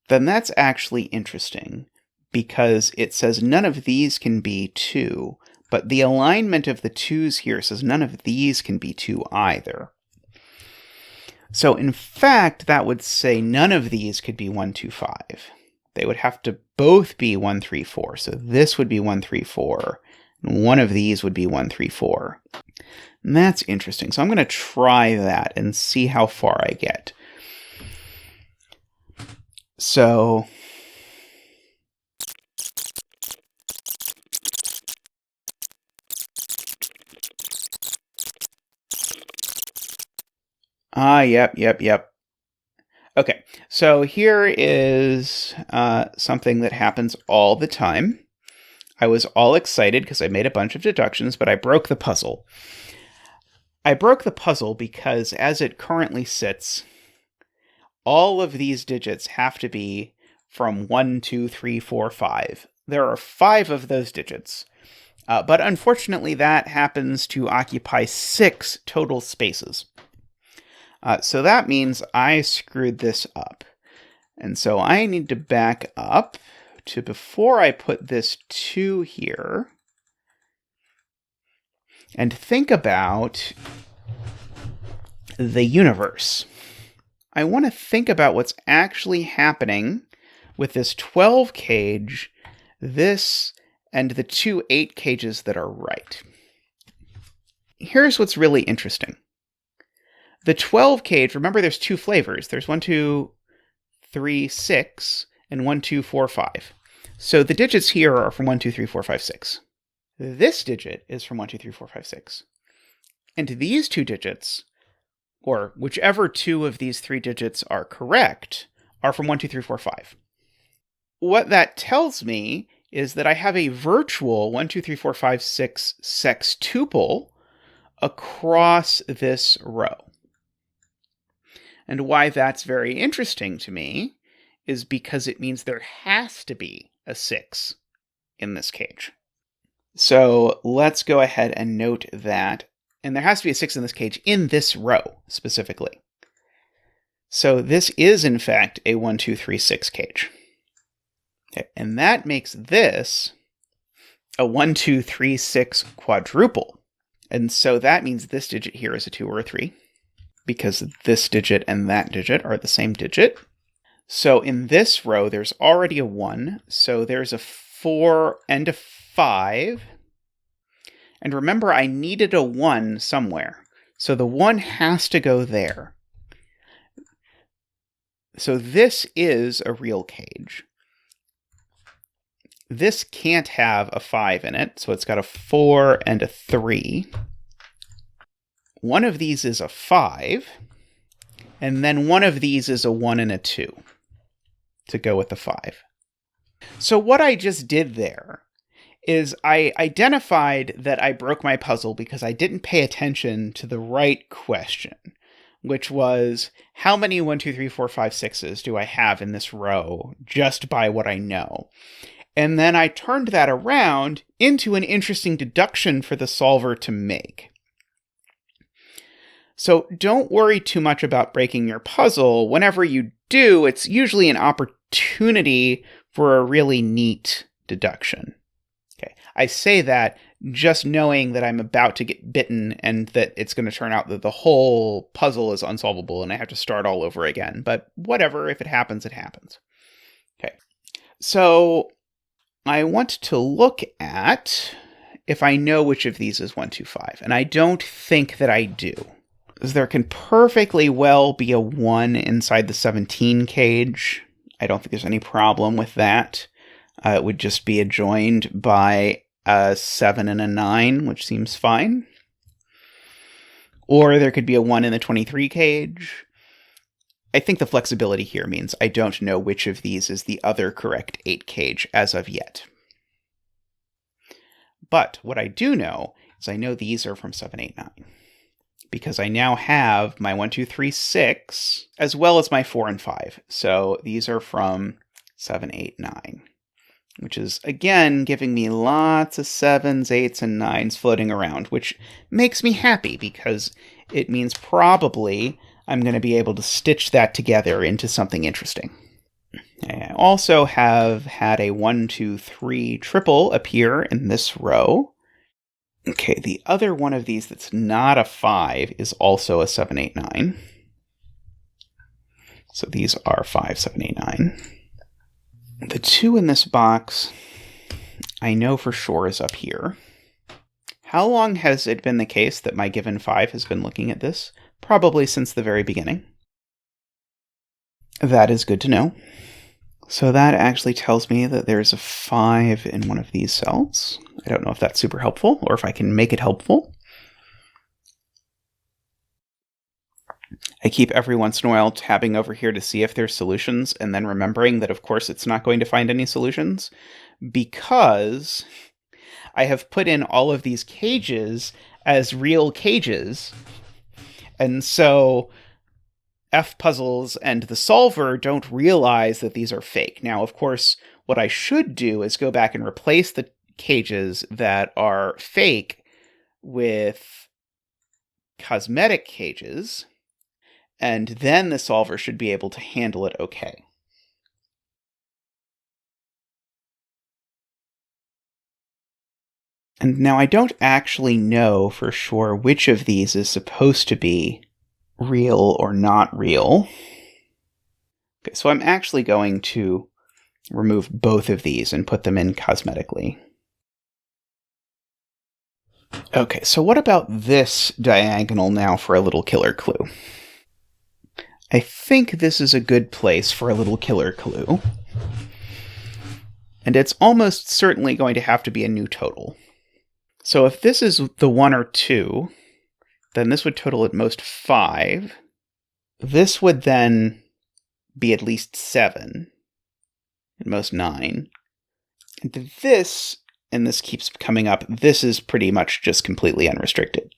Then that's actually interesting, because it says none of these can be 2, but the alignment of the 2's here says none of these can be 2 either. So in fact, that would say none of these could be 1, 2, 5. They would have to both be 1, 3, 4. So this would be 1, 3, 4. And one of these would be 1, 3, 4. And that's interesting. So I'm going to try that and see how far I get. So yep. Okay, so here is something that happens all the time. I was all excited because I made a bunch of deductions, but I broke the puzzle. I broke the puzzle because as it currently sits, all of these digits have to be from 1, 2, 3, 4, 5. There are 5 of those digits, but unfortunately that happens to occupy 6 total spaces. So that means I screwed this up. And so I need to back up to before I put this 2 here and think about the universe. I want to think about what's actually happening with this 12 cage, this, and the 2 8 cages that are right. Here's what's really interesting. The 12 cage, remember there's 2 flavors. There's 1, 2, 3, 6, and 1, 2, 4, 5. So the digits here are from 1, 2, 3, 4, 5, 6. This digit is from 1, 2, 3, 4, 5, 6. And these 2 digits, or whichever 2 of these 3 digits are correct, are from 1, 2, 3, 4, 5. What that tells me is that I have a virtual 1, 2, 3, 4, 5, 6 sextuple across this row. And why that's very interesting to me is because it means there has to be a 6 in this cage. So let's go ahead and note that, and there has to be a 6 in this cage in this row specifically. So this is in fact a 1, 2, 3, 6 cage. Okay, and that makes this a 1, 2, 3, 6 quadruple. And so that means this digit here is a 2 or a 3, because this digit and that digit are the same digit. So in this row, there's already a 1, so there's a 4 and a 5. And remember, I needed a 1 somewhere, so the 1 has to go there. So this is a real cage. this can't have a 5 in it, so it's got a 4 and a 3. One of these is a 5, and then one of these is a 1 and a 2 to go with the 5. So what I just did there is I identified that I broke my puzzle because I didn't pay attention to the right question, which was, how many 1, 2, 3, 4, 5, 6s do I have in this row just by what I know? And then I turned that around into an interesting deduction for the solver to make. So don't worry too much about breaking your puzzle. Whenever you do, it's usually an opportunity for a really neat deduction. Okay, I say that just knowing that I'm about to get bitten and that it's going to turn out that the whole puzzle is unsolvable and I have to start all over again. But whatever, if it happens, it happens. Okay, so I want to look at if I know which of these is 1, 2, 5, and I don't think that I do. There can perfectly well be a 1 inside the 17 cage. I don't think there's any problem with that. It would just be adjoined by a 7 and a 9, which seems fine. Or there could be a 1 in the 23 cage. I think the flexibility here means I don't know which of these is the other correct 8 cage as of yet. But what I do know is I know these are from 7, 8, 9. Because I now have my 1, 2, 3, 6, as well as my 4 and 5. So these are from 7, 8, 9. Which is, again, giving me lots of 7s, 8s, and 9s floating around, which makes me happy because it means probably I'm going to be able to stitch that together into something interesting. I also have had a 1, 2, 3 triple appear in this row. Okay, the other one of these that's not a 5 is also a 7, 8, 9. So these are 5, 7, 8, 9. The 2 in this box, I know for sure is up here. How long has it been the case that my given 5 has been looking at this? Probably since the very beginning. That is good to know. So that actually tells me that there's a 5 in one of these cells. I don't know if that's super helpful or if I can make it helpful. I keep every once in a while tabbing over here to see if there's solutions and then remembering that, of course, it's not going to find any solutions because I have put in all of these cages as real cages. And so FPuzzles and the solver don't realize that these are fake. Now, of course, what I should do is go back and replace the cages that are fake with cosmetic cages, and then the solver should be able to handle it okay. And now I don't actually know for sure which of these is supposed to be real or not real. Okay, so I'm actually going to remove both of these and put them in cosmetically. Okay, so what about this diagonal now for a little killer clue? I think this is a good place for a little killer clue. And it's almost certainly going to have to be a new total. So if this is the 1 or 2, then this would total at most 5. This would then be at least 7, at most 9. And this, and this keeps coming up, this is pretty much just completely unrestricted.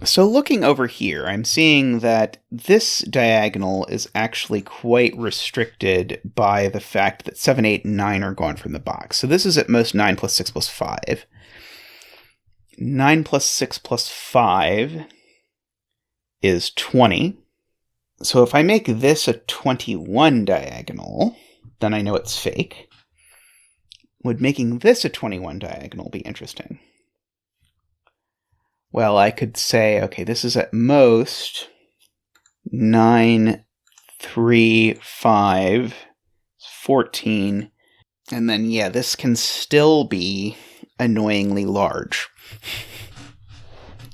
So looking over here, I'm seeing that this diagonal is actually quite restricted by the fact that 7, 8, and 9 are gone from the box. So this is at most 9 plus 6 plus 5. 9 plus 6 plus 5 is 20. So if I make this a 21 diagonal, then I know it's fake. Would making this a 21 diagonal be interesting? Well, I could say, okay, this is at most 9, 3, 5, 14, and then, yeah, this can still be annoyingly large.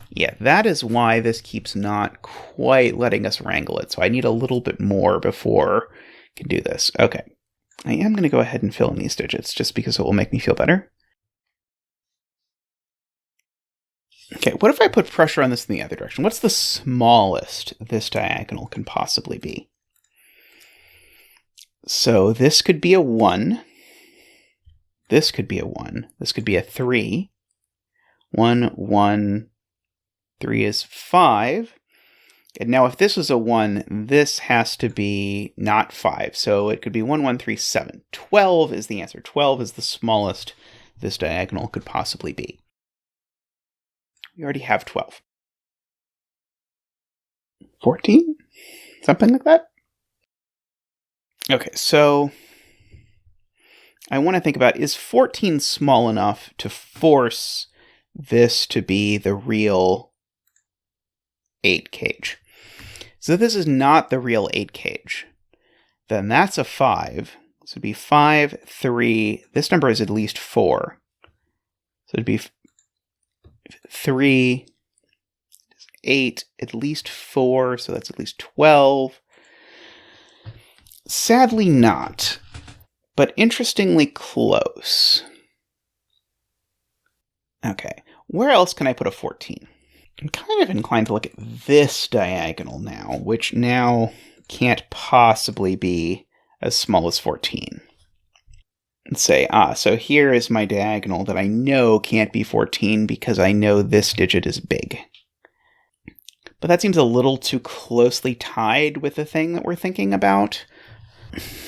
Yeah, that is why this keeps not quite letting us wrangle it, so I need a little bit more before I can do this. Okay. I am going to go ahead and fill in these digits just because it will make me feel better. Okay, what if I put pressure on this in the other direction? What's the smallest this diagonal can possibly be? So this could be a 1. This could be a 1. This could be a 3. 1, 1, 3 is 5. And now if this was a 1, this has to be not 5. So it could be 1, 1, 3, 7. 12 is the answer. 12 is the smallest this diagonal could possibly be. We already have 12. 14? Something like that? Okay, so I want to think about, is 14 small enough to force this to be the real 8 cage? So if this is not the real 8 cage, then that's a 5. So it'd be 5, 3. This number is at least 4. So it'd be 3, 8, at least 4. So that's at least 12. Sadly not, but interestingly close. Okay, where else can I put a 14? I'm kind of inclined to look at this diagonal now, which now can't possibly be as small as 14. And say, so here is my diagonal that I know can't be 14 because I know this digit is big. But that seems a little too closely tied with the thing that we're thinking about.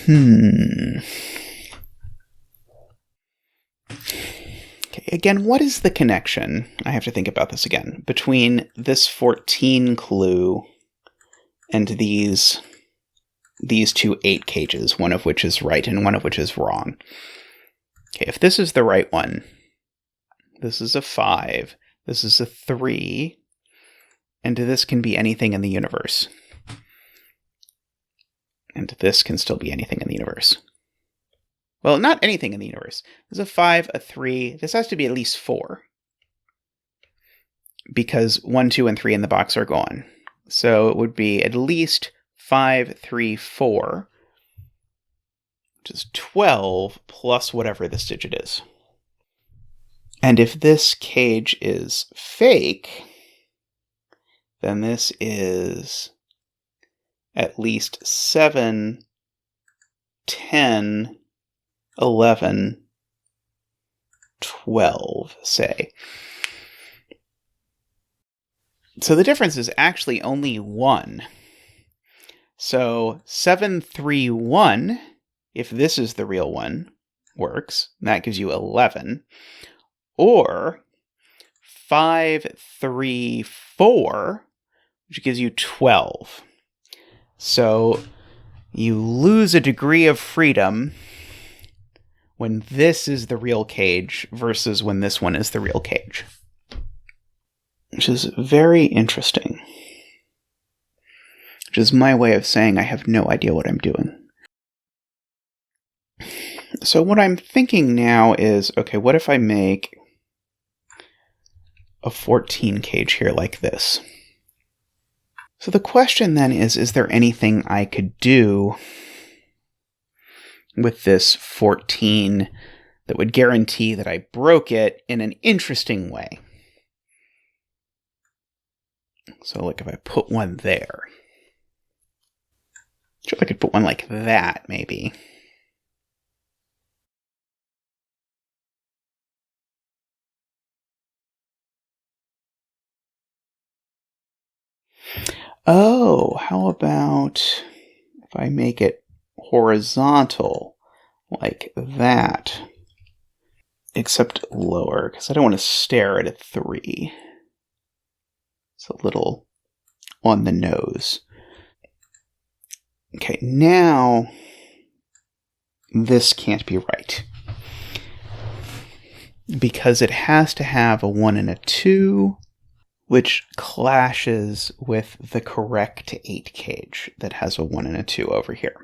Okay, again, what is the connection? I have to think about this again. Between this 14 clue and these 2 8 cages, one of which is right and one of which is wrong. Okay, if this is the right one, this is a 5, this is a 3, and this can be anything in the universe. And this can still be anything in the universe. Well, not anything in the universe. There's a 5, a 3. This has to be at least 4. Because 1, 2, and 3 in the box are gone. So it would be at least 5, 3, 4. Which is 12 plus whatever this digit is. And if this cage is fake, then this is at least 7, 10, 11, 12, say. So the difference is actually only 1. So 7, 3, 1, if this is the real one, works. That gives you 11. Or 5, 3, 4, which gives you 12. So you lose a degree of freedom when this is the real cage versus when this one is the real cage. Which is very interesting. Which is my way of saying I have no idea what I'm doing. So what I'm thinking now is, okay, what if I make a 14 cage here like this? So the question then is there anything I could do with this 14 that would guarantee that I broke it in an interesting way? So like if I put one there. Sure, I could put one like that, maybe. Oh, how about if I make it horizontal like that? Except lower, because I don't want to stare at a 3. It's a little on the nose. Okay, now this can't be right. Because it has to have a 1 and a 2, which clashes with the correct 8 cage that has a 1 and a 2 over here.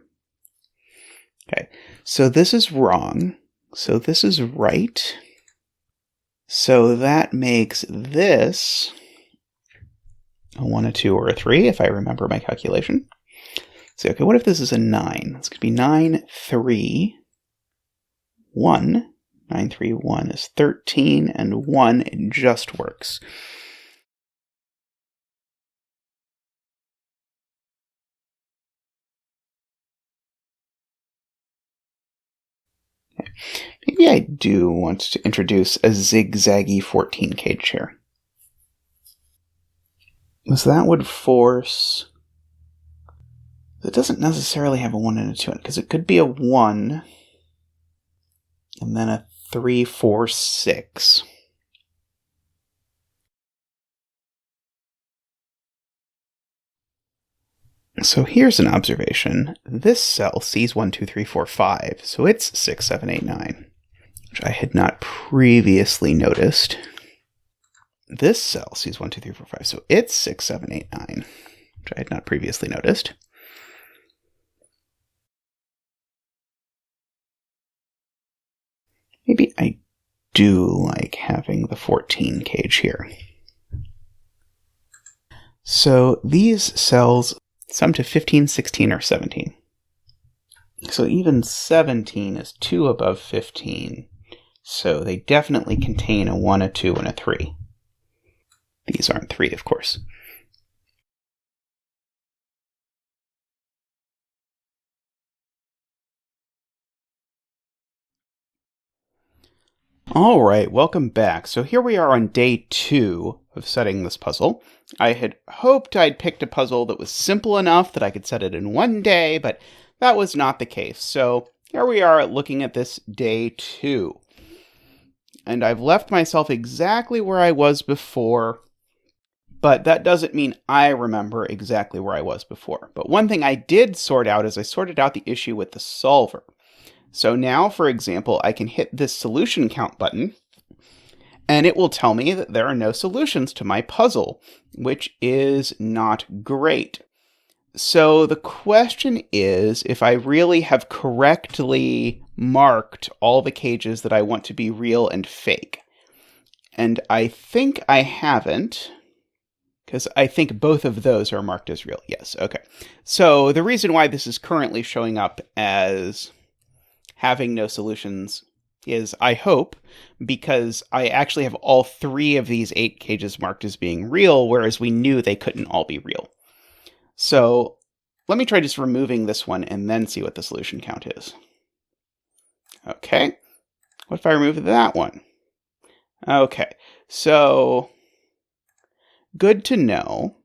Okay, so this is wrong. So this is right. So that makes this a 1, a 2, or a 3, if I remember my calculation. say, okay, what if this is a 9? It's going to be 9, 3, 1. 9, 3, 1 is 13, and 1, it just works. Okay. Maybe I do want to introduce a zigzaggy 14 cage here. So that would force... It doesn't necessarily have a 1 and a 2 in it, because it could be a 1, and then a 3, 4, 6. So here's an observation. This cell sees 1, 2, 3, 4, 5, so it's 6, 7, 8, 9, which I had not previously noticed. This cell sees 1, 2, 3, 4, 5, so it's 6, 7, 8, 9, which I had not previously noticed. Maybe I do like having the 14 cage here. So these cells sum to 15, 16, or 17. So even 17 is 2 above 15. So they definitely contain a 1, a 2, and a 3. These aren't 3, of course. All right, welcome back. So here we are on day 2 of setting this puzzle. I had hoped I'd picked a puzzle that was simple enough that I could set it in one day, but that was not the case. So here we are looking at this day 2. And I've left myself exactly where I was before, but that doesn't mean I remember exactly where I was before. But one thing I did sort out is I sorted out the issue with the solver. So now, for example, I can hit this solution count button, and it will tell me that there are no solutions to my puzzle, which is not great. So the question is if I really have correctly marked all the cages that I want to be real and fake. And I think I haven't, because I think both of those are marked as real. Yes, okay. So the reason why this is currently showing up as having no solutions is, I hope, because I actually have all 3 of these 8 cages marked as being real, whereas we knew they couldn't all be real. So let me try just removing this one and then see what the solution count is. Okay. What if I remove that one? Okay. So good to know.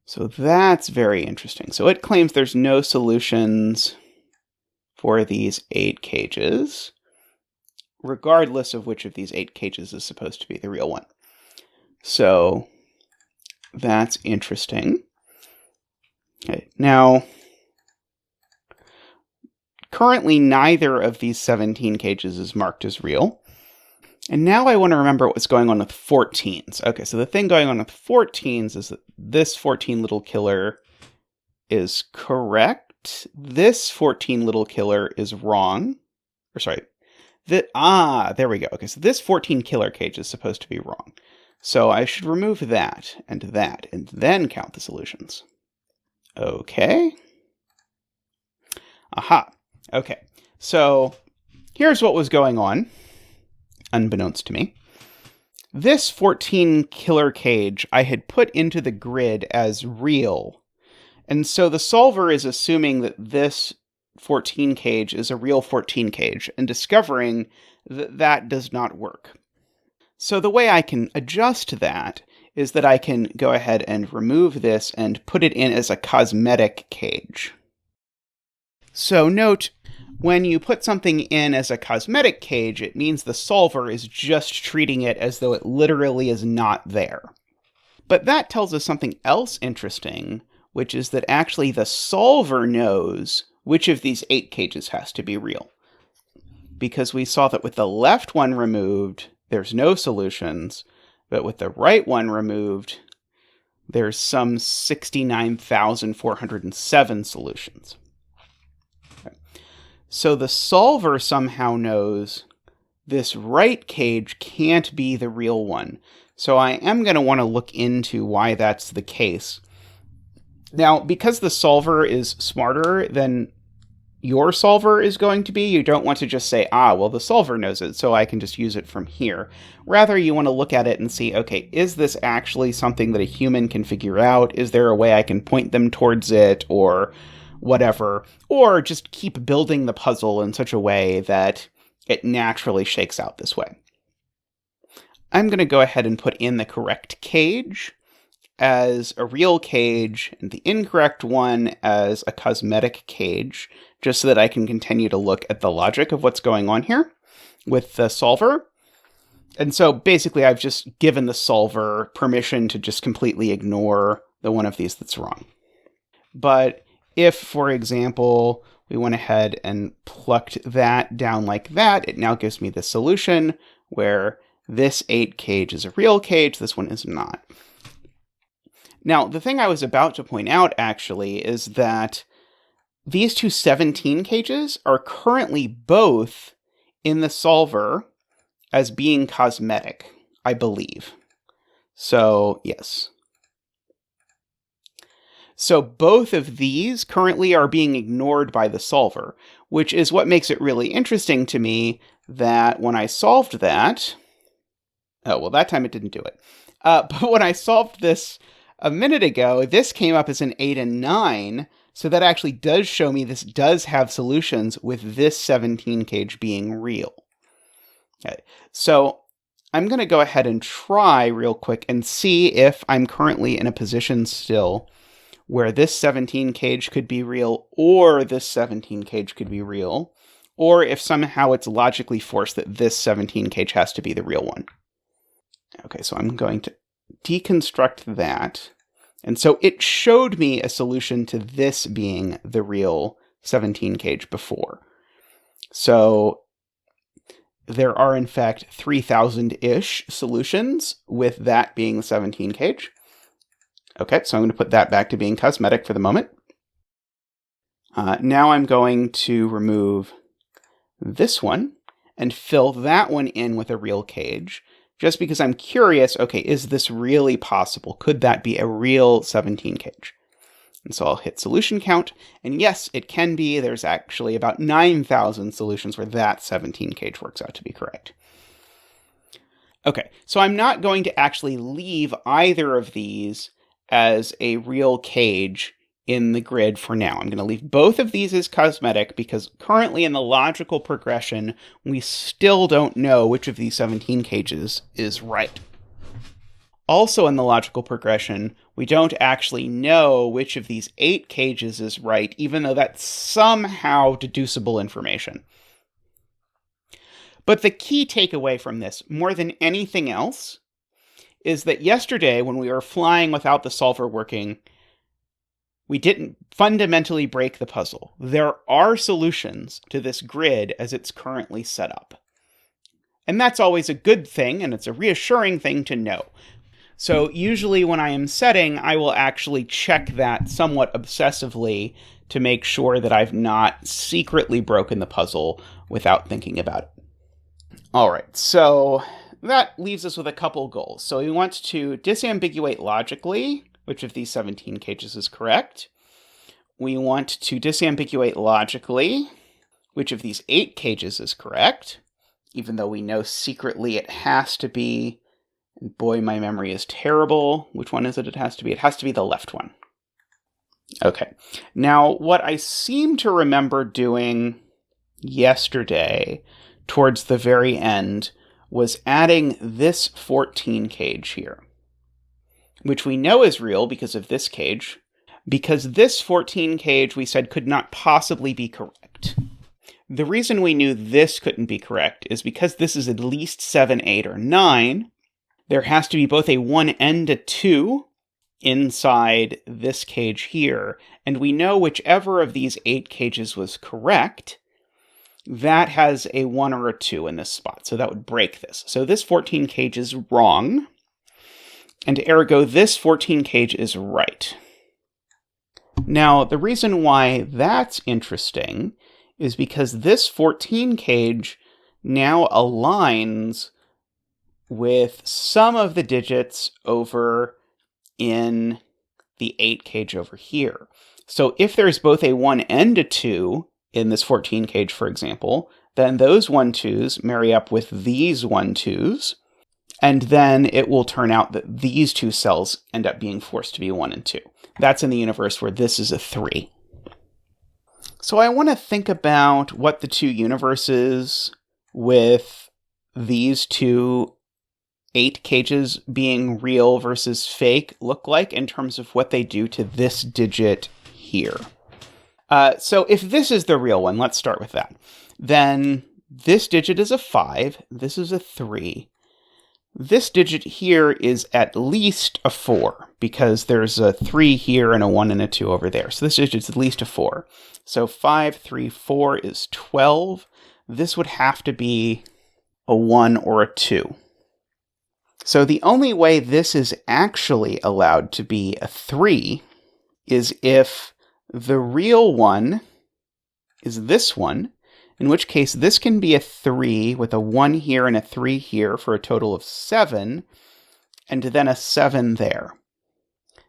So that's very interesting. So it claims there's no solutions for these 8 cages, regardless of which of these 8 cages is supposed to be the real one. So that's interesting. Okay, now, currently neither of these 17 cages is marked as real. And now I want to remember what's going on with 14s. Okay, so the thing going on with 14s is that this 14 little killer is correct. This 14 little killer is wrong. Or sorry. There we go. Okay, so this 14 killer cage is supposed to be wrong. So I should remove that, and then count the solutions. Okay. Aha. Okay, so here's what was going on, unbeknownst to me. This 14 killer cage I had put into the grid as real. And so the solver is assuming that this 14 cage is a real 14 cage and discovering that that does not work. So the way I can adjust that is that I can go ahead and remove this and put it in as a cosmetic cage. So note, when you put something in as a cosmetic cage, it means the solver is just treating it as though it literally is not there. But that tells us something else interesting, which is that actually the solver knows which of these 8 cages has to be real. Because we saw that with the left one removed, there's no solutions, but with the right one removed, there's some 69,407 solutions. Okay. So the solver somehow knows this right cage can't be the real one. So I am going to want to look into why that's the case. Now, because the solver is smarter than your solver is going to be, you don't want to just say, well, the solver knows it, so I can just use it from here. Rather, you want to look at it and see, okay, is this actually something that a human can figure out? Is there a way I can point them towards it, or whatever? Or just keep building the puzzle in such a way that it naturally shakes out this way. I'm going to go ahead and put in the correct cage as a real cage and the incorrect one as a cosmetic cage, just so that I can continue to look at the logic of what's going on here with the solver. And so basically I've just given the solver permission to just completely ignore the one of these that's wrong. But if, for example, we went ahead and plucked that down like that, it now gives me the solution where this 8 cage is a real cage, this one is not. Now, the thing I was about to point out, actually, is that these two 17 cages are currently both in the solver as being cosmetic, I believe. So, yes. So both of these currently are being ignored by the solver, which is what makes it really interesting to me that when I solved that... Oh, well, that time it didn't do it. But when I solved this a minute ago, this came up as an 8 and 9, so that actually does show me this does have solutions with this 17 cage being real. Okay, so I'm going to go ahead and try real quick and see if I'm currently in a position still where this 17 cage could be real, or this 17 cage could be real, or if somehow it's logically forced that this 17 cage has to be the real one. Okay, so I'm going to deconstruct that. And so it showed me a solution to this being the real 17 cage before. So there are, in fact, 3,000-ish solutions with that being the 17 cage. Okay, so I'm going to put that back to being cosmetic for the moment. Now I'm going to remove this one and fill that one in with a real cage, just because I'm curious, okay, is this really possible? Could that be a real 17 cage? And so I'll hit solution count, and yes, it can be. There's actually about 9,000 solutions where that 17 cage works out to be correct. Okay, so I'm not going to actually leave either of these as a real cage in the grid for now. I'm going to leave both of these as cosmetic because currently in the logical progression, we still don't know which of these 17 cages is right. Also in the logical progression, we don't actually know which of these 8 cages is right, even though that's somehow deducible information. But the key takeaway from this, more than anything else, is that yesterday when we were flying without the solver working, we didn't fundamentally break the puzzle. There are solutions to this grid as it's currently set up. And that's always a good thing, and it's a reassuring thing to know. So usually when I am setting, I will actually check that somewhat obsessively to make sure that I've not secretly broken the puzzle without thinking about it. All right, so that leaves us with a couple goals. So we want to disambiguate logically which of these 17 cages is correct. We want to disambiguate logically which of these 8 cages is correct, even though we know secretly it has to be, and boy, my memory is terrible. Which one is it it has to be? It has to be the left one. Okay, now what I seem to remember doing yesterday towards the very end was adding this 14 cage here, which we know is real because of this cage, because this 14 cage we said could not possibly be correct. The reason we knew this couldn't be correct is because this is at least 7, 8, or 9. There has to be both a 1 and a 2 inside this cage here, and we know whichever of these 8 cages was correct, that has a 1 or a 2 in this spot, so that would break this. So this 14 cage is wrong, and ergo this 14 cage is right. Now, the reason why that's interesting is because this 14 cage now aligns with some of the digits over in the 8 cage over here. So if there's both a 1 and a 2 in this 14 cage, for example, then those 1, 2s marry up with these 1, 2s, and then it will turn out that these two cells end up being forced to be 1 and 2. That's in the universe where this is a 3. So I want to think about what the two universes with these two 8 cages being real versus fake look like in terms of what they do to this digit here. So if this is the real one, let's start with that. Then this digit is a 5, this is a 3. This digit here is at least a 4, because there's a 3 here and a 1 and a 2 over there. So this digit's at least a 4. So 5, 3, 4 is 12. This would have to be a 1 or a 2. So the only way this is actually allowed to be a 3 is if the real one is this one, in which case this can be a 3 with a 1 here and a 3 here for a total of 7, and then a 7 there.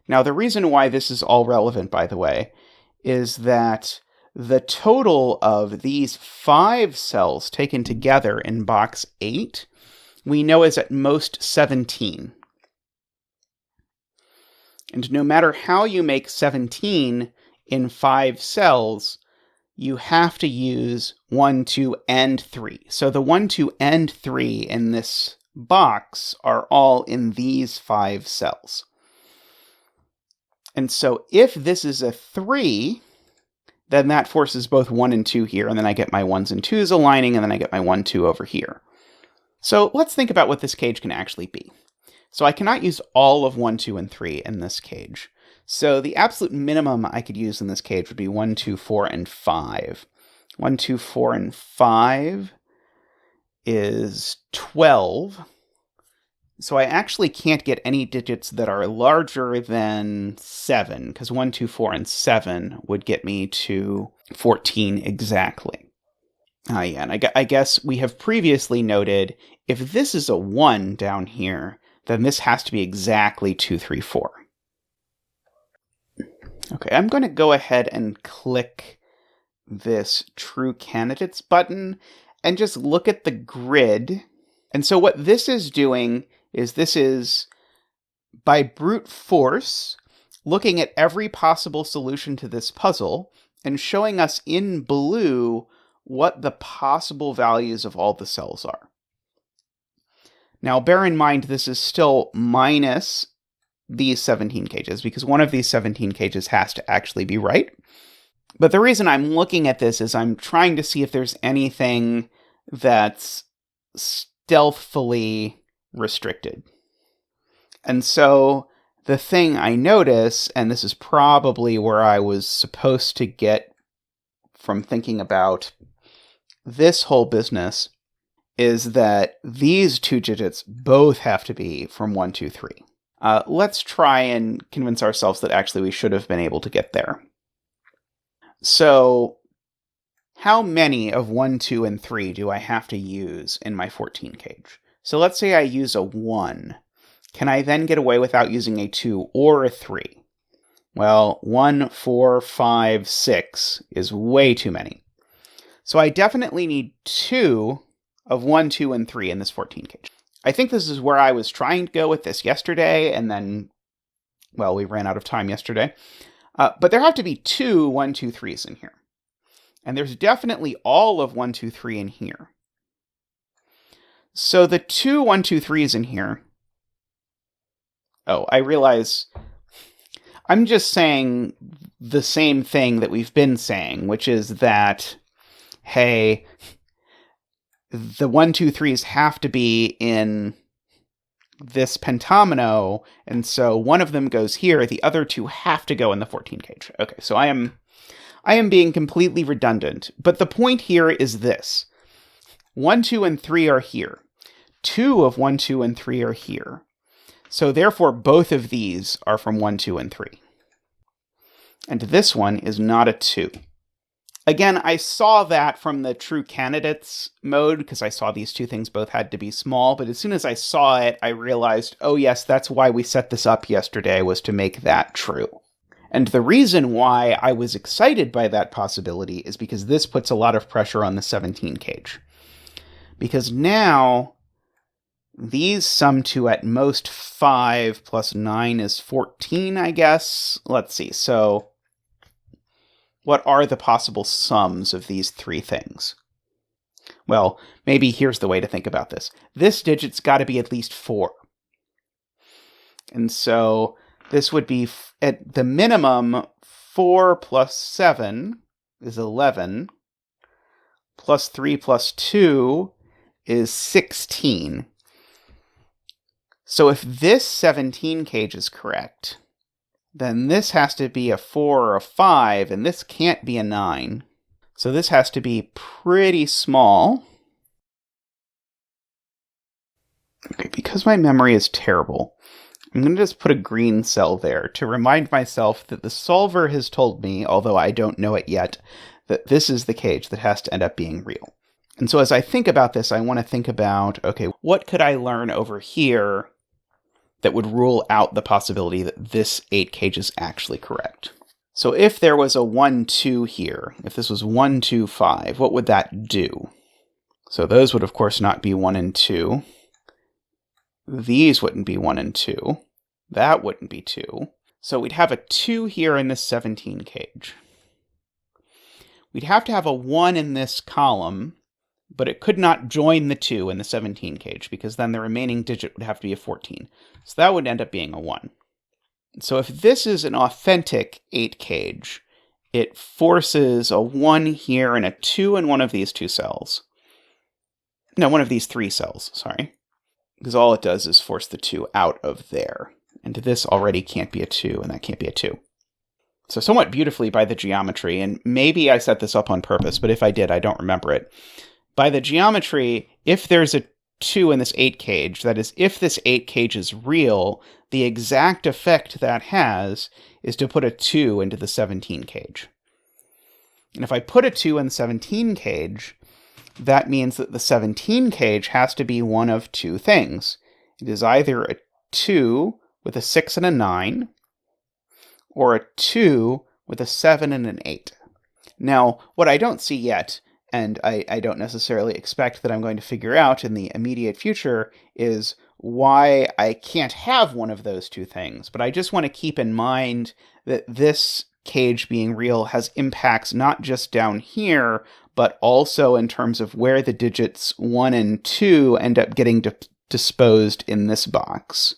Now the reason why this is all relevant, by the way, is that the total of these 5 cells taken together in box 8 we know is at most 17. And no matter how you make 17 in 5 cells, you have to use 1, 2, and 3. So the 1, 2, and 3 in this box are all in these 5 cells. And so if this is a 3, then that forces both 1 and 2 here, and then I get my 1s and 2s aligning, and then I get my 1, 2 over here. So let's think about what this cage can actually be. So I cannot use all of 1, 2, and 3 in this cage. So the absolute minimum I could use in this cage would be 1, 2, 4, and 5. 1, 2, 4, and 5 is 12. So I actually can't get any digits that are larger than 7, because 1, 2, 4, and 7 would get me to 14 exactly. Yeah, and I guess we have previously noted, if this is a 1 down here, then this has to be exactly 2, 3, 4. Okay, I'm going to go ahead and click this True Candidates button and just look at the grid. And so what this is doing is this is, by brute force, looking at every possible solution to this puzzle and showing us in blue what the possible values of all the cells are. Now, bear in mind, this is still minus these 17 cages, because one of these 17 cages has to actually be right. But the reason I'm looking at this is I'm trying to see if there's anything that's stealthily restricted. And so the thing I notice, and this is probably where I was supposed to get from thinking about this whole business, is that these two digits both have to be from 1, 2, 3. Let's try and convince ourselves that actually we should have been able to get there. So how many of 1, 2, and 3 do I have to use in my 14 cage? So let's say I use a 1. Can I then get away without using a 2 or a 3? Well, 1, 4, 5, 6 is way too many. So I definitely need 2 of 1, 2, and 3 in this 14 cage. I think this is where I was trying to go with this yesterday, and then, well, we ran out of time yesterday. But there have to be 2 1, 2, 3s in here. And there's definitely all of 1, 2, 3 in here. So the 2 1, 2, 3s in here... Oh, I realize I'm just saying the same thing that we've been saying, which is that, hey, the 1, 2, 3s have to be in this pentomino, and so one of them goes here, the other 2 have to go in the 14 cage. Okay, so I am being completely redundant, but the point here is this. 1, 2, and 3 are here. 2 of 1, 2, and 3 are here. So therefore, both of these are from 1, 2, and 3. And this one is not a 2. Again, I saw that from the True Candidates mode, because I saw these two things both had to be small, but as soon as I saw it, I realized, oh yes, that's why we set this up yesterday, was to make that true. And the reason why I was excited by that possibility is because this puts a lot of pressure on the 17 cage. Because now these sum to at most 5 plus 9 is 14, I guess. Let's see. So what are the possible sums of these three things? Well, maybe here's the way to think about this. This digit's got to be at least 4. And so this would be, at the minimum, 4 plus 7 is 11, plus 3 plus 2 is 16. So if this 17 cage is correct, then this has to be a 4 or a 5, and this can't be a 9. So this has to be pretty small. Okay, because my memory is terrible, I'm going to just put a green cell there to remind myself that the solver has told me, although I don't know it yet, that this is the cage that has to end up being real. And so as I think about this, I want to think about, okay, what could I learn over here that would rule out the possibility that this 8 cage is actually correct? So if there was a 1, 2 here, if this was 1, 2, 5, what would that do? So those would, of course, not be 1 and 2. These wouldn't be 1 and 2. That wouldn't be 2. So we'd have a 2 here in this 17 cage. We'd have to have a 1 in this column, but it could not join the 2 in the 17 cage, because then the remaining digit would have to be a 14. So that would end up being a 1. So if this is an authentic 8 cage, it forces a 1 here and a 2 in one of these 2 cells. No, one of these 3 cells, sorry. Because all it does is force the 2 out of there. And this already can't be a 2, and that can't be a 2. So somewhat beautifully by the geometry, and maybe I set this up on purpose, but if I did, I don't remember it. By the geometry, if there's a 2 in this 8 cage, that is, if this 8 cage is real, the exact effect that has is to put a 2 into the 17 cage. And if I put a 2 in the 17 cage, that means that the 17 cage has to be one of 2 things. It is either a 2 with a 6 and a 9, or a 2 with a 7 and an 8. Now, what I don't see yet, and I don't necessarily expect that I'm going to figure out in the immediate future, is why I can't have one of those 2 things. But I just want to keep in mind that this cage being real has impacts not just down here, but also in terms of where the digits 1 and 2 end up getting disposed in this box.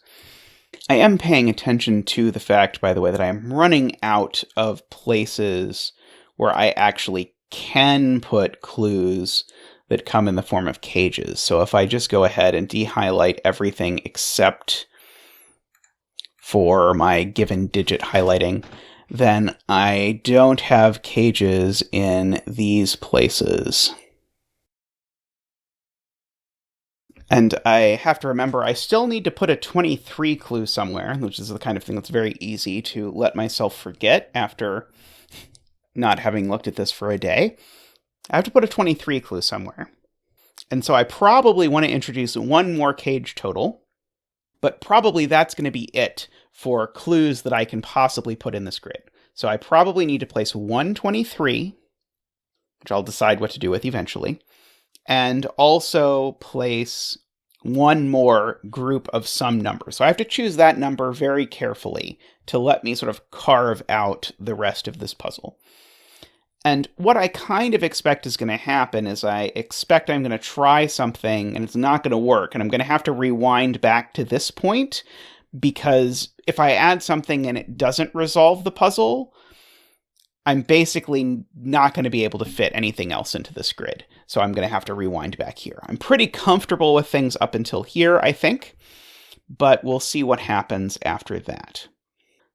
I am paying attention to the fact, by the way, that I am running out of places where I actually can put clues that come in the form of cages. So if I just go ahead and de-highlight everything except for my given digit highlighting, then I don't have cages in these places. And I have to remember I still need to put a 23 clue somewhere, which is the kind of thing that's very easy to let myself forget after not having looked at this for a day. I have to put a 23 clue somewhere. And so I probably want to introduce one more cage total, but probably that's going to be it for clues that I can possibly put in this grid. So I probably need to place 123, which I'll decide what to do with eventually, and also place one more group of some number. So I have to choose that number very carefully to let me sort of carve out the rest of this puzzle. And what I kind of expect is going to happen is I expect I'm going to try something and it's not going to work, and I'm going to have to rewind back to this point, because if I add something and it doesn't resolve the puzzle, I'm basically not going to be able to fit anything else into this grid. So I'm going to have to rewind back here. I'm pretty comfortable with things up until here, I think, but we'll see what happens after that.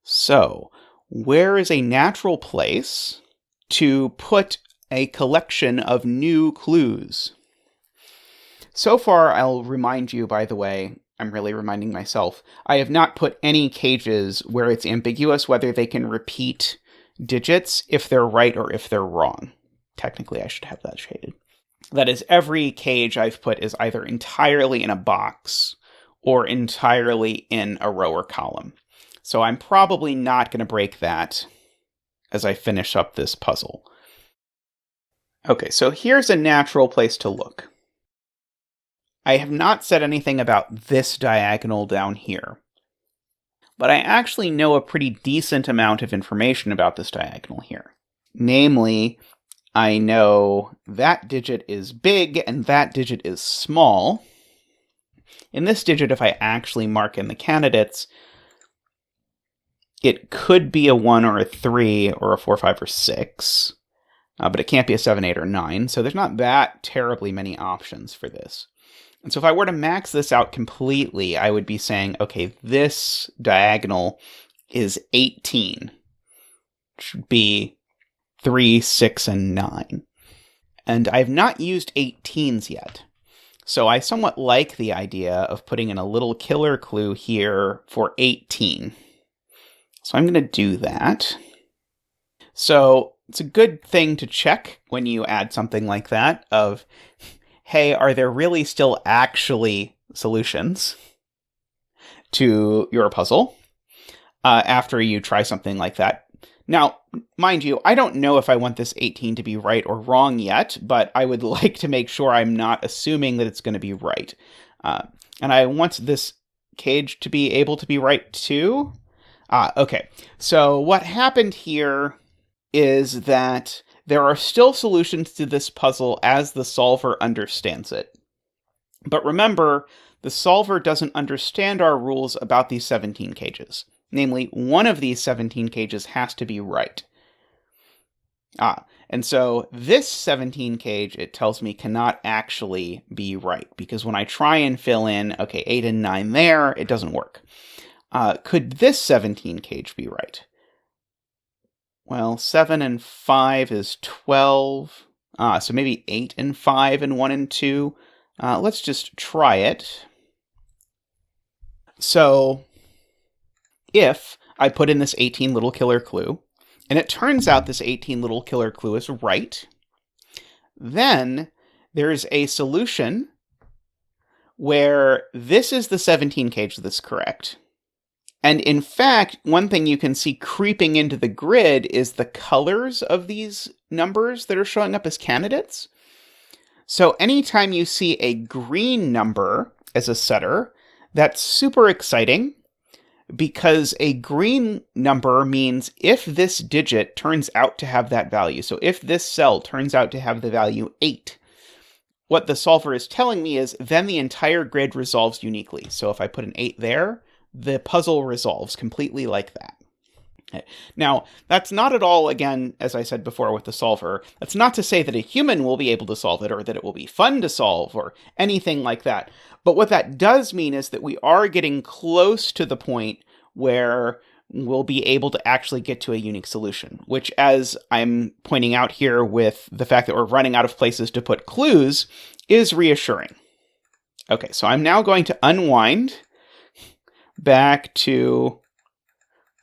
So, where is a natural place to put a collection of new clues? So far, I'll remind you, by the way, I'm really reminding myself, I have not put any cages where it's ambiguous whether they can repeat digits if they're right or if they're wrong. Technically, I should have that shaded. That is, every cage I've put is either entirely in a box or entirely in a row or column. So I'm probably not going to break that as I finish up this puzzle. Okay, so here's a natural place to look. I have not said anything about this diagonal down here, but I actually know a pretty decent amount of information about this diagonal here. Namely, I know that digit is big and that digit is small. In this digit, if I actually mark in the candidates, it could be a 1 or a 3 or a 4, 5, or 6, but it can't be a 7, 8, or 9, so there's not that terribly many options for this. And so if I were to max this out completely, I would be saying, okay, this diagonal is 18. It should be 3, 6, and 9. And I have not used 18s yet. So I somewhat like the idea of putting in a little killer clue here for 18. So I'm going to do that. So it's a good thing to check when you add something like that of, hey, are there really still actually solutions to your puzzle after you try something like that? Now, mind you, I don't know if I want this 18 to be right or wrong yet, but I would like to make sure I'm not assuming that it's going to be right. And I want this cage to be able to be right too. Okay, so what happened here is that there are still solutions to this puzzle as the solver understands it. But remember, the solver doesn't understand our rules about these 17 cages. Namely, one of these 17 cages has to be right. And so this 17 cage, it tells me, cannot actually be right, because when I try and fill in, okay, 8 and 9 there, it doesn't work. Could this 17 cage be right? Well, 7 and 5 is 12. So maybe 8 and 5 and 1 and 2. Let's just try it. So if I put in this 18 little killer clue, and it turns out this 18 little killer clue is right, then there's a solution where this is the 17 cage that's correct. And in fact, one thing you can see creeping into the grid is the colors of these numbers that are showing up as candidates. So anytime you see a green number as a setter, that's super exciting, because a green number means if this digit turns out to have that value, so if this cell turns out to have the value 8, what the solver is telling me is then the entire grid resolves uniquely. So if I put an 8 there, the puzzle resolves completely like that. Okay. Now, that's not at all, again, as I said before with the solver, that's not to say that a human will be able to solve it or that it will be fun to solve or anything like that. But what that does mean is that we are getting close to the point where we'll be able to actually get to a unique solution, which, as I'm pointing out here with the fact that we're running out of places to put clues, is reassuring. Okay, so I'm now going to unwind back to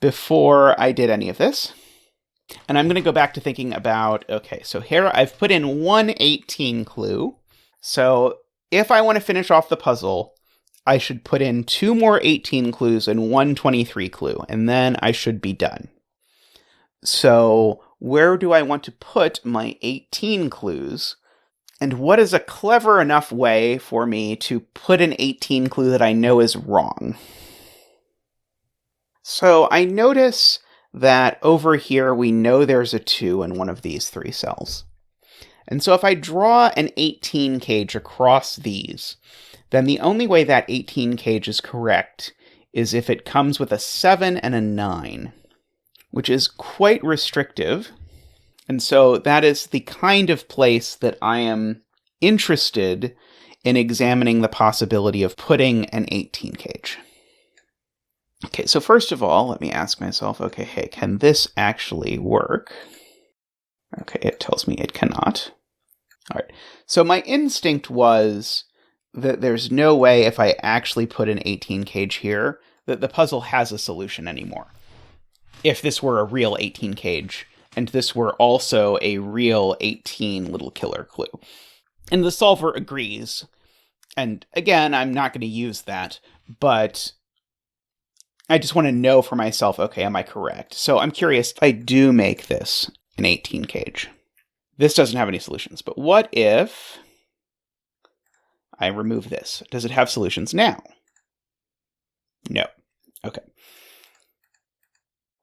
before I did any of this. And I'm going to go back to thinking about, okay, so here I've put in one 18 clue. So if I want to finish off the puzzle, I should put in 2 more 18 clues and 1 23 clue, and then I should be done. So where do I want to put my 18 clues? And what is a clever enough way for me to put an 18 clue that I know is wrong? So I notice that over here we know there's a 2 in one of these 3 cells. And so if I draw an 18 cage across these, then the only way that 18 cage is correct is if it comes with a 7 and a 9, which is quite restrictive. And so that is the kind of place that I am interested in examining the possibility of putting an 18 cage. Okay, so first of all, let me ask myself, okay, hey, can this actually work? Okay, it tells me it cannot. All right, so my instinct was that there's no way if I actually put an 18 cage here that the puzzle has a solution anymore. If this were a real 18 cage, and this were also a real 18 little killer clue. And the solver agrees. And again, I'm not going to use that, but I just want to know for myself, okay, am I correct? So I'm curious, if I do make this an 18 cage. This doesn't have any solutions, but what if I remove this? Does it have solutions now? No. Okay.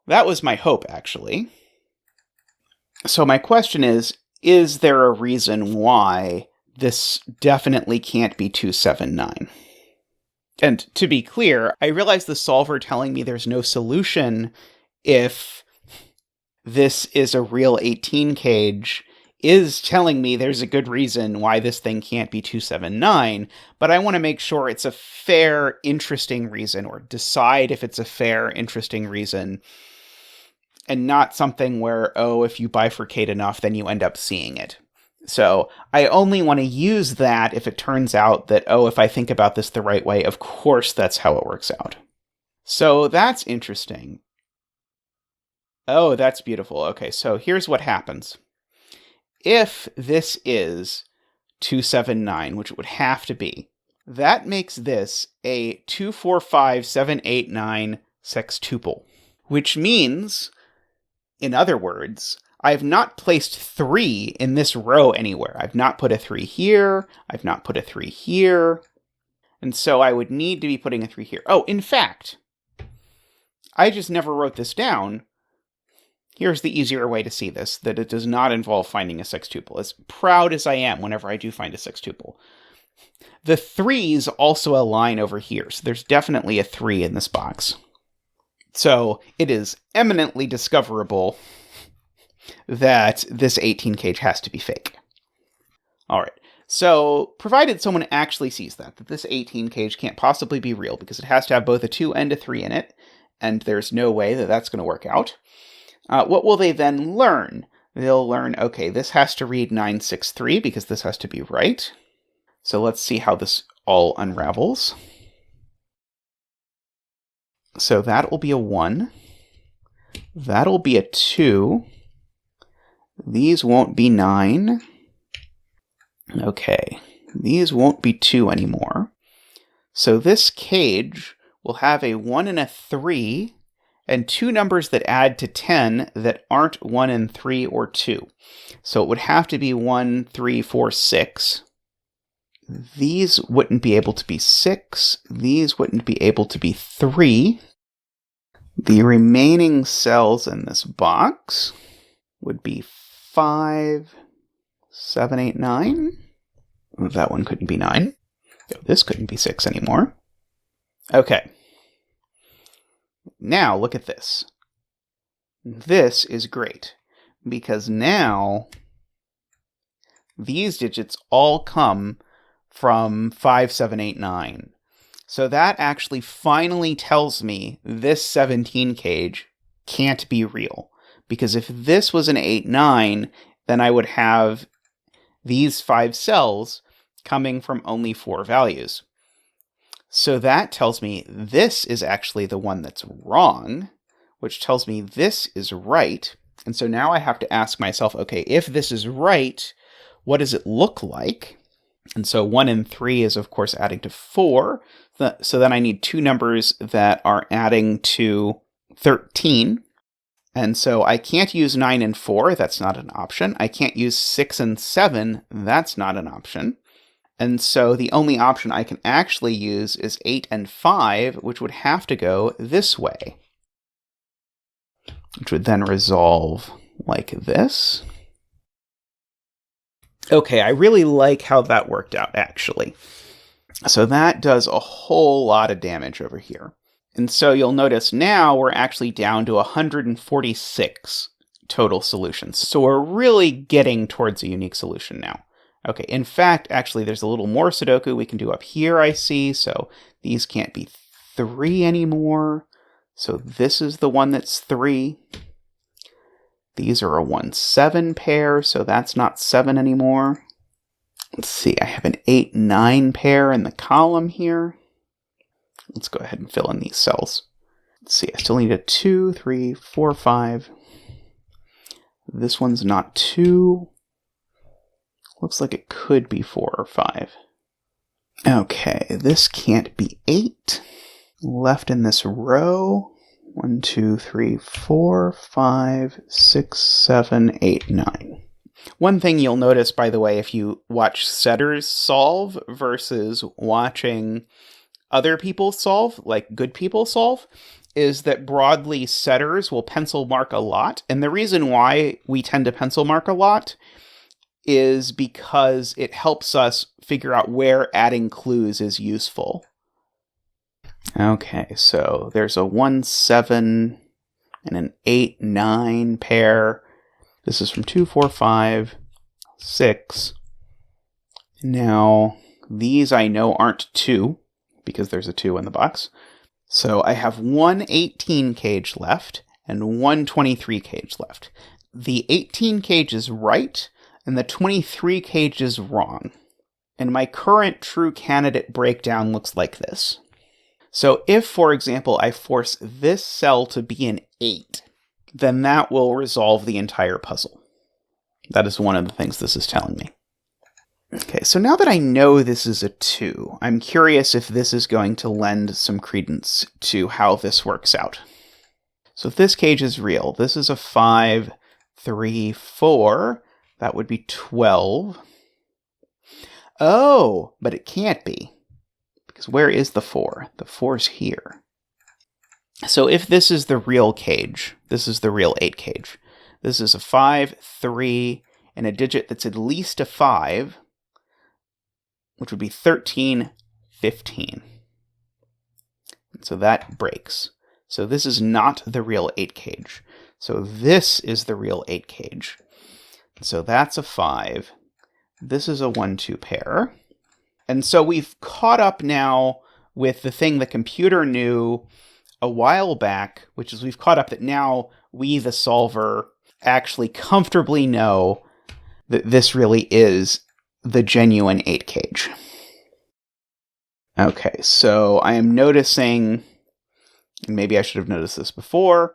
That was my hope, actually. So my question is there a reason why this definitely can't be 279? And to be clear, I realize the solver telling me there's no solution if this is a real 18 cage is telling me there's a good reason why this thing can't be 279, but I want to make sure it's a fair, interesting reason, or decide if it's a fair, interesting reason, and not something where, oh, if you bifurcate enough, then you end up seeing it. So I only want to use that if it turns out that, oh, if I think about this the right way, of course that's how it works out. So that's interesting. Oh, that's beautiful. Okay, so here's what happens. If this is 279, which it would have to be, that makes this a 245,789 sextuple, which means, in other words, I've not placed 3 in this row anywhere. I've not put a 3 here. I've not put a 3 here. And so I would need to be putting a 3 here. Oh, in fact, I just never wrote this down. Here's the easier way to see this, that it does not involve finding a sextuple, as proud as I am whenever I do find a sextuple. The 3s also align over here, so there's definitely a 3 in this box. So it is eminently discoverable that this 18 cage has to be fake. All right, so provided someone actually sees that this 18 cage can't possibly be real because it has to have both a 2 and a 3 in it, and there's no way that that's going to work out, what will they then learn? They'll learn, okay, this has to read 963 because this has to be right. So let's see how this all unravels. So that will be a 1. That'll be a 2. These won't be 9. Okay, these won't be 2 anymore. So this cage will have a 1 and a 3, and 2 numbers that add to 10 that aren't 1 and 3 or 2. So it would have to be 1, 3, 4, 6. These wouldn't be able to be 6. These wouldn't be able to be 3. The remaining cells in this box would be 5, 7, 8, 9. That one couldn't be 9. This couldn't be 6 anymore. Okay. Now, look at this. This is great, because now these digits all come from 5, 7, 8, 9. So that actually finally tells me this 17 cage can't be real, because if this was an 8, 9, then I would have these 5 cells coming from only 4 values. So that tells me this is actually the one that's wrong, which tells me this is right. And so now I have to ask myself, okay, if this is right, what does it look like? And so 1 and 3 is, of course, adding to 4. So then I need 2 numbers that are adding to 13. And so I can't use 9 and 4. That's not an option. I can't use 6 and 7. That's not an option. And so the only option I can actually use is 8 and 5, which would have to go this way, which would then resolve like this. Okay, I really like how that worked out, actually. So that does a whole lot of damage over here. And so you'll notice now we're actually down to 146 total solutions. So we're really getting towards a unique solution now. Okay, in fact, actually, there's a little more Sudoku we can do up here, I see. So these can't be 3 anymore. So this is the one that's 3. These are a 1-7 pair, so that's not 7 anymore. Let's see, I have an 8-9 pair in the column here. Let's go ahead and fill in these cells. Let's see, I still need a 2, 3, 4, 5. This one's not 2. Looks like it could be 4 or 5. Okay, this can't be 8. left in this row. 1, 2, 3, 4, 5, 6, 7, 8, 9. One thing you'll notice, by the way, if you watch setters solve versus watching other people solve, like good people solve, is that broadly setters will pencil mark a lot. And the reason why we tend to pencil mark a lot is because it helps us figure out where adding clues is useful. Okay, so there's a 1, 7 and an 8, 9 pair. This is from 2, 4, 5, 6. Now, these I know aren't 2, because there's a 2 in the box. So I have one 18 cage left and one 23 cage left. The 18 cage is right, and the 23 cage is wrong. And my current true candidate breakdown looks like this. So if, for example, I force this cell to be an 8, then that will resolve the entire puzzle. That is one of the things this is telling me. Okay, so now that I know this is a 2, I'm curious if this is going to lend some credence to how this works out. So if this cage is real, this is a 5, 3, 4. That would be 12. Oh, but it can't be. Because where is the 4? The 4's here. So if this is the real cage, this is the real 8 cage. This is a 5, 3, and a digit that's at least a 5, which would be 13, 15. So that breaks. So this is not the real 8 cage. So this is the real 8 cage. So that's a 5. This is a 1, 2 pair. And so we've caught up now with the thing the computer knew a while back, which is we've caught up that now we, the solver, actually comfortably know that this really is the genuine 8 cage. Okay, so I am noticing, and maybe I should have noticed this before,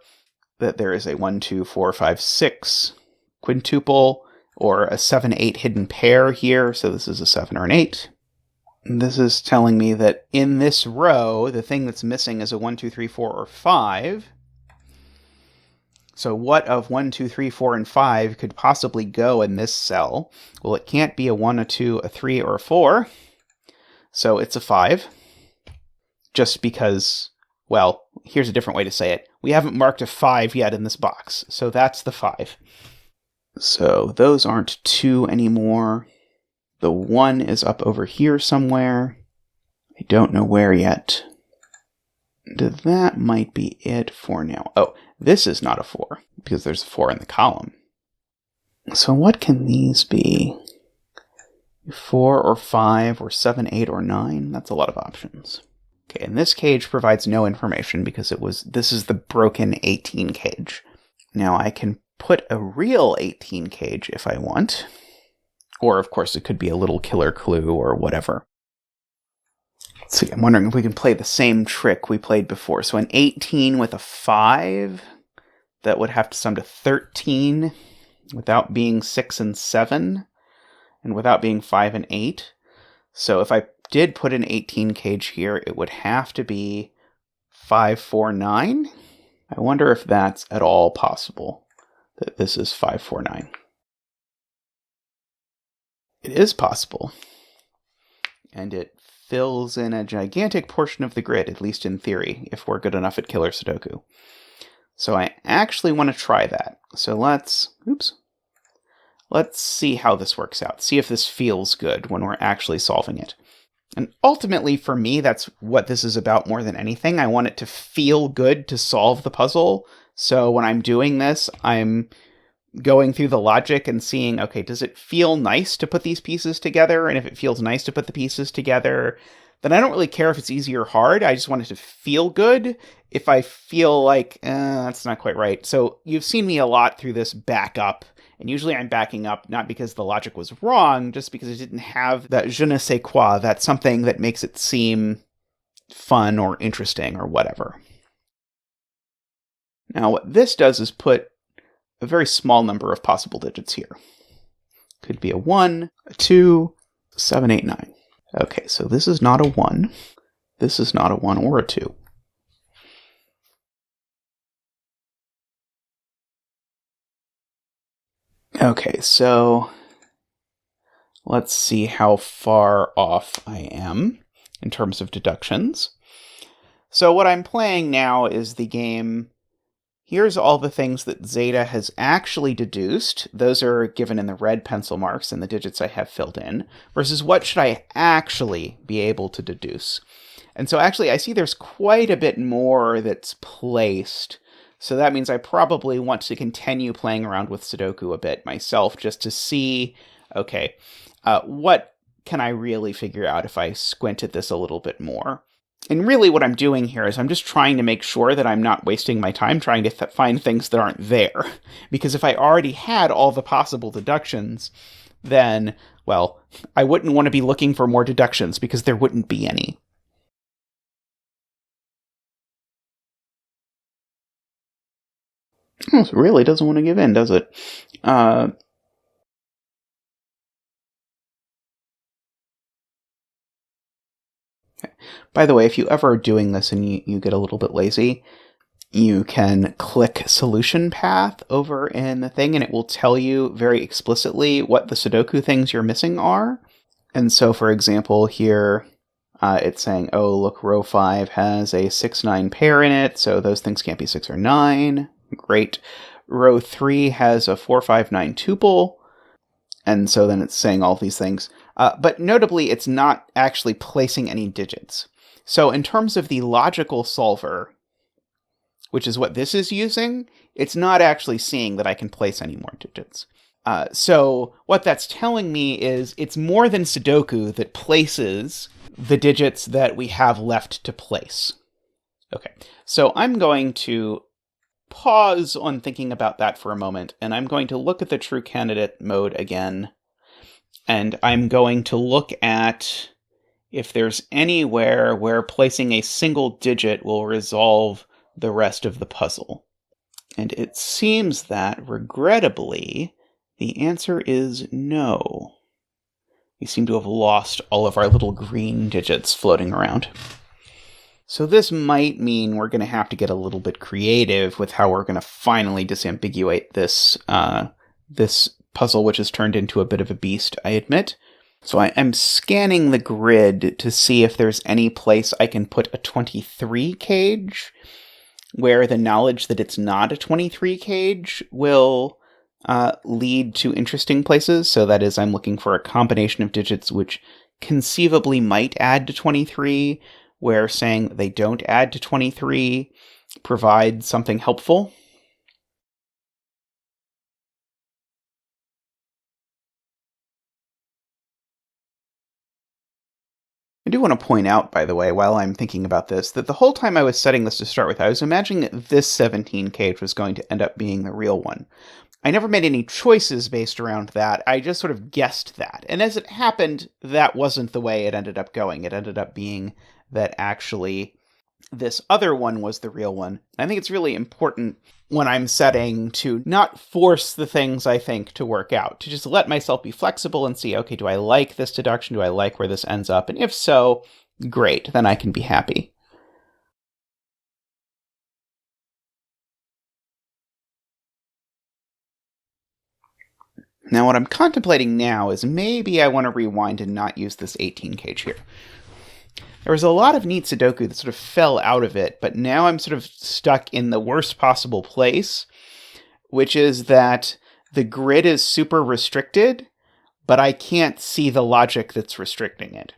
that there is a 1, 2, 4, 5, 6 quintuple, or a 7, 8 hidden pair here, so this is a 7 or an 8. This is telling me that in this row, the thing that's missing is a 1, 2, 3, 4, or 5. So what of 1, 2, 3, 4, and 5 could possibly go in this cell? Well, it can't be a 1, a 2, a 3, or a 4. So it's a 5. Just because, well, here's a different way to say it. We haven't marked a 5 yet in this box, so that's the 5. So those aren't 2 anymore. The 1 is up over here somewhere. I don't know where yet. That might be it for now. Oh, this is not a 4, because there's a 4 in the column. So what can these be? 4 or 5 or 7, 8, or 9? That's a lot of options. Okay, and this cage provides no information because this is the broken 18 cage. Now I can put a real 18 cage if I want. Or, of course, it could be a little killer clue or whatever. Let's see, I'm wondering if we can play the same trick we played before. So an 18 with a 5, that would have to sum to 13 without being 6 and 7, and without being 5 and 8. So if I did put an 18 cage here, it would have to be 5, 4, 9. I wonder if that's at all possible, that this is 5, 4, 9. It is possible, and it fills in a gigantic portion of the grid, at least in theory, if we're good enough at killer Sudoku. So I actually want to try that. So let's see how this works out. See if this feels good when we're actually solving it. And ultimately, for me, that's what this is about more than anything. I want it to feel good to solve the puzzle. So when I'm doing this, I'm going through the logic and seeing, okay, does it feel nice to put these pieces together? And if it feels nice to put the pieces together, then I don't really care if it's easy or hard. I just want it to feel good. If I feel like, that's not quite right. So you've seen me a lot through this back up. And usually I'm backing up not because the logic was wrong, just because it didn't have that je ne sais quoi, that something that makes it seem fun or interesting or whatever. Now what this does is put a very small number of possible digits here. Could be a 1, a 2, 7, 8, 9. Okay, so this is not a 1. This is not a 1 or a 2. Okay, so let's see how far off I am in terms of deductions. So what I'm playing now is the game. Here's all the things that Zeta has actually deduced. Those are given in the red pencil marks and the digits I have filled in, versus what should I actually be able to deduce. And so actually I see there's quite a bit more that's placed. So that means I probably want to continue playing around with Sudoku a bit myself just to see, okay, what can I really figure out if I squint at this a little bit more? And really what I'm doing here is I'm just trying to make sure that I'm not wasting my time trying to find things that aren't there. Because if I already had all the possible deductions, then, well, I wouldn't want to be looking for more deductions because there wouldn't be any. Oh, it really doesn't want to give in, does it? By the way, if you ever are doing this and you get a little bit lazy, you can click solution path over in the thing and it will tell you very explicitly what the Sudoku things you're missing are. And so, for example, here it's saying, oh, look, row 5 has a 6-9 pair in it, so those things can't be 6 or 9. Great. Row 3 has a 4-5-9 tuple, and so then it's saying all these things. But notably, it's not actually placing any digits. So in terms of the logical solver, which is what this is using, it's not actually seeing that I can place any more digits. So what that's telling me is it's more than Sudoku that places the digits that we have left to place. Okay, so I'm going to pause on thinking about that for a moment, and I'm going to look at the true candidate mode again, and I'm going to look at if there's anywhere where placing a single digit will resolve the rest of the puzzle. And it seems that, regrettably, the answer is no. We seem to have lost all of our little green digits floating around. So this might mean we're going to have to get a little bit creative with how we're going to finally disambiguate this this puzzle, which has turned into a bit of a beast, I admit. So I'm scanning the grid to see if there's any place I can put a 23 cage, where the knowledge that it's not a 23 cage will lead to interesting places. So that is, I'm looking for a combination of digits which conceivably might add to 23, where saying they don't add to 23 provides something helpful. I do want to point out, by the way, while I'm thinking about this, that the whole time I was setting this to start with, I was imagining that this 17 cage was going to end up being the real one. I never made any choices based around that. I just sort of guessed that. And as it happened, that wasn't the way it ended up going. It ended up being that actually this other one was the real one. I think it's really important when I'm setting to not force the things I think to work out, to just let myself be flexible and see, okay, do I like this deduction? Do I like where this ends up? And if so, great, then I can be happy. Now, what I'm contemplating now is maybe I want to rewind and not use this 18 cage here. There was a lot of neat Sudoku that sort of fell out of it, but now I'm sort of stuck in the worst possible place, which is that the grid is super restricted, but I can't see the logic that's restricting it.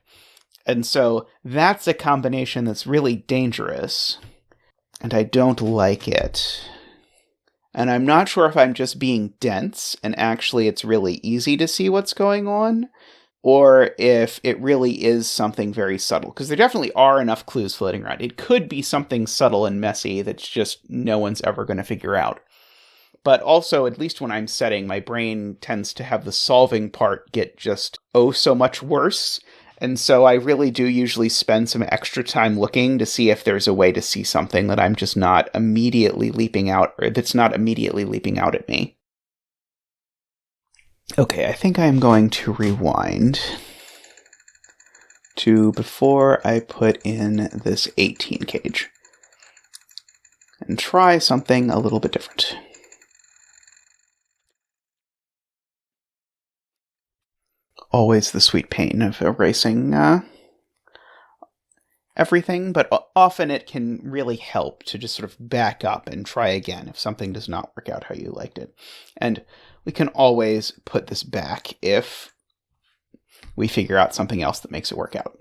And so that's a combination that's really dangerous, and I don't like it. And I'm not sure if I'm just being dense, and actually it's really easy to see what's going on, or if it really is something very subtle, because there definitely are enough clues floating around. It could be something subtle and messy that's just no one's ever going to figure out. But also, at least when I'm setting, my brain tends to have the solving part get just so much worse. And so I really do usually spend some extra time looking to see if there's a way to see something that I'm just not immediately leaping out, or that's not immediately leaping out at me. Okay, I think I'm going to rewind to before I put in this 18 cage and try something a little bit different. always the sweet pain of erasing everything, but often it can really help to just sort of back up and try again if something does not work out how you liked it. And we can always put this back if we figure out something else that makes it work out.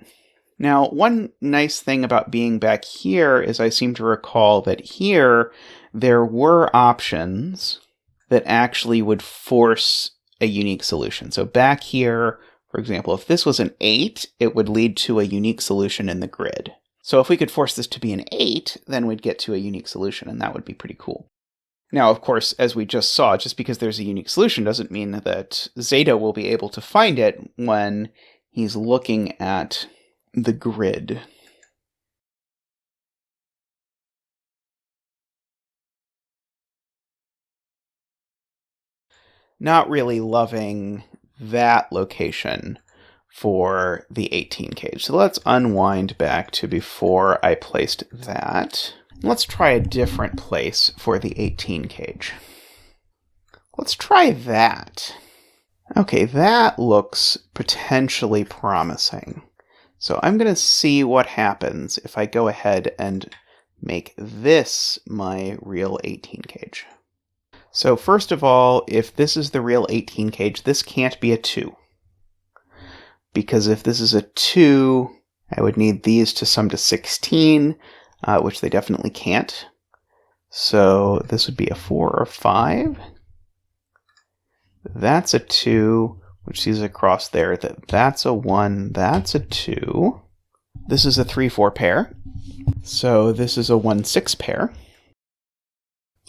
Now, one nice thing about being back here is I seem to recall that here there were options that actually would force a unique solution. So back here, for example, if this was an 8, it would lead to a unique solution in the grid. So if we could force this to be an 8, then we'd get to a unique solution, and that would be pretty cool. Now, of course, as we just saw, just because there's a unique solution doesn't mean that Zeta will be able to find it when he's looking at the grid. Not really loving that location for the 18 cage. So let's unwind back to before I placed that. Let's try a different place for the 18 cage. Let's try that. Okay, that looks potentially promising. So I'm going to see what happens if I go ahead and make this my real 18 cage. So first of all, if this is the real 18 cage, this can't be a 2. Because if this is a 2, I would need these to sum to 16, which they definitely can't. So this would be a 4 or 5. That's a 2, which sees across there that that's a 1, that's a 2. This is a 3-4 pair. So this is a 1-6 pair.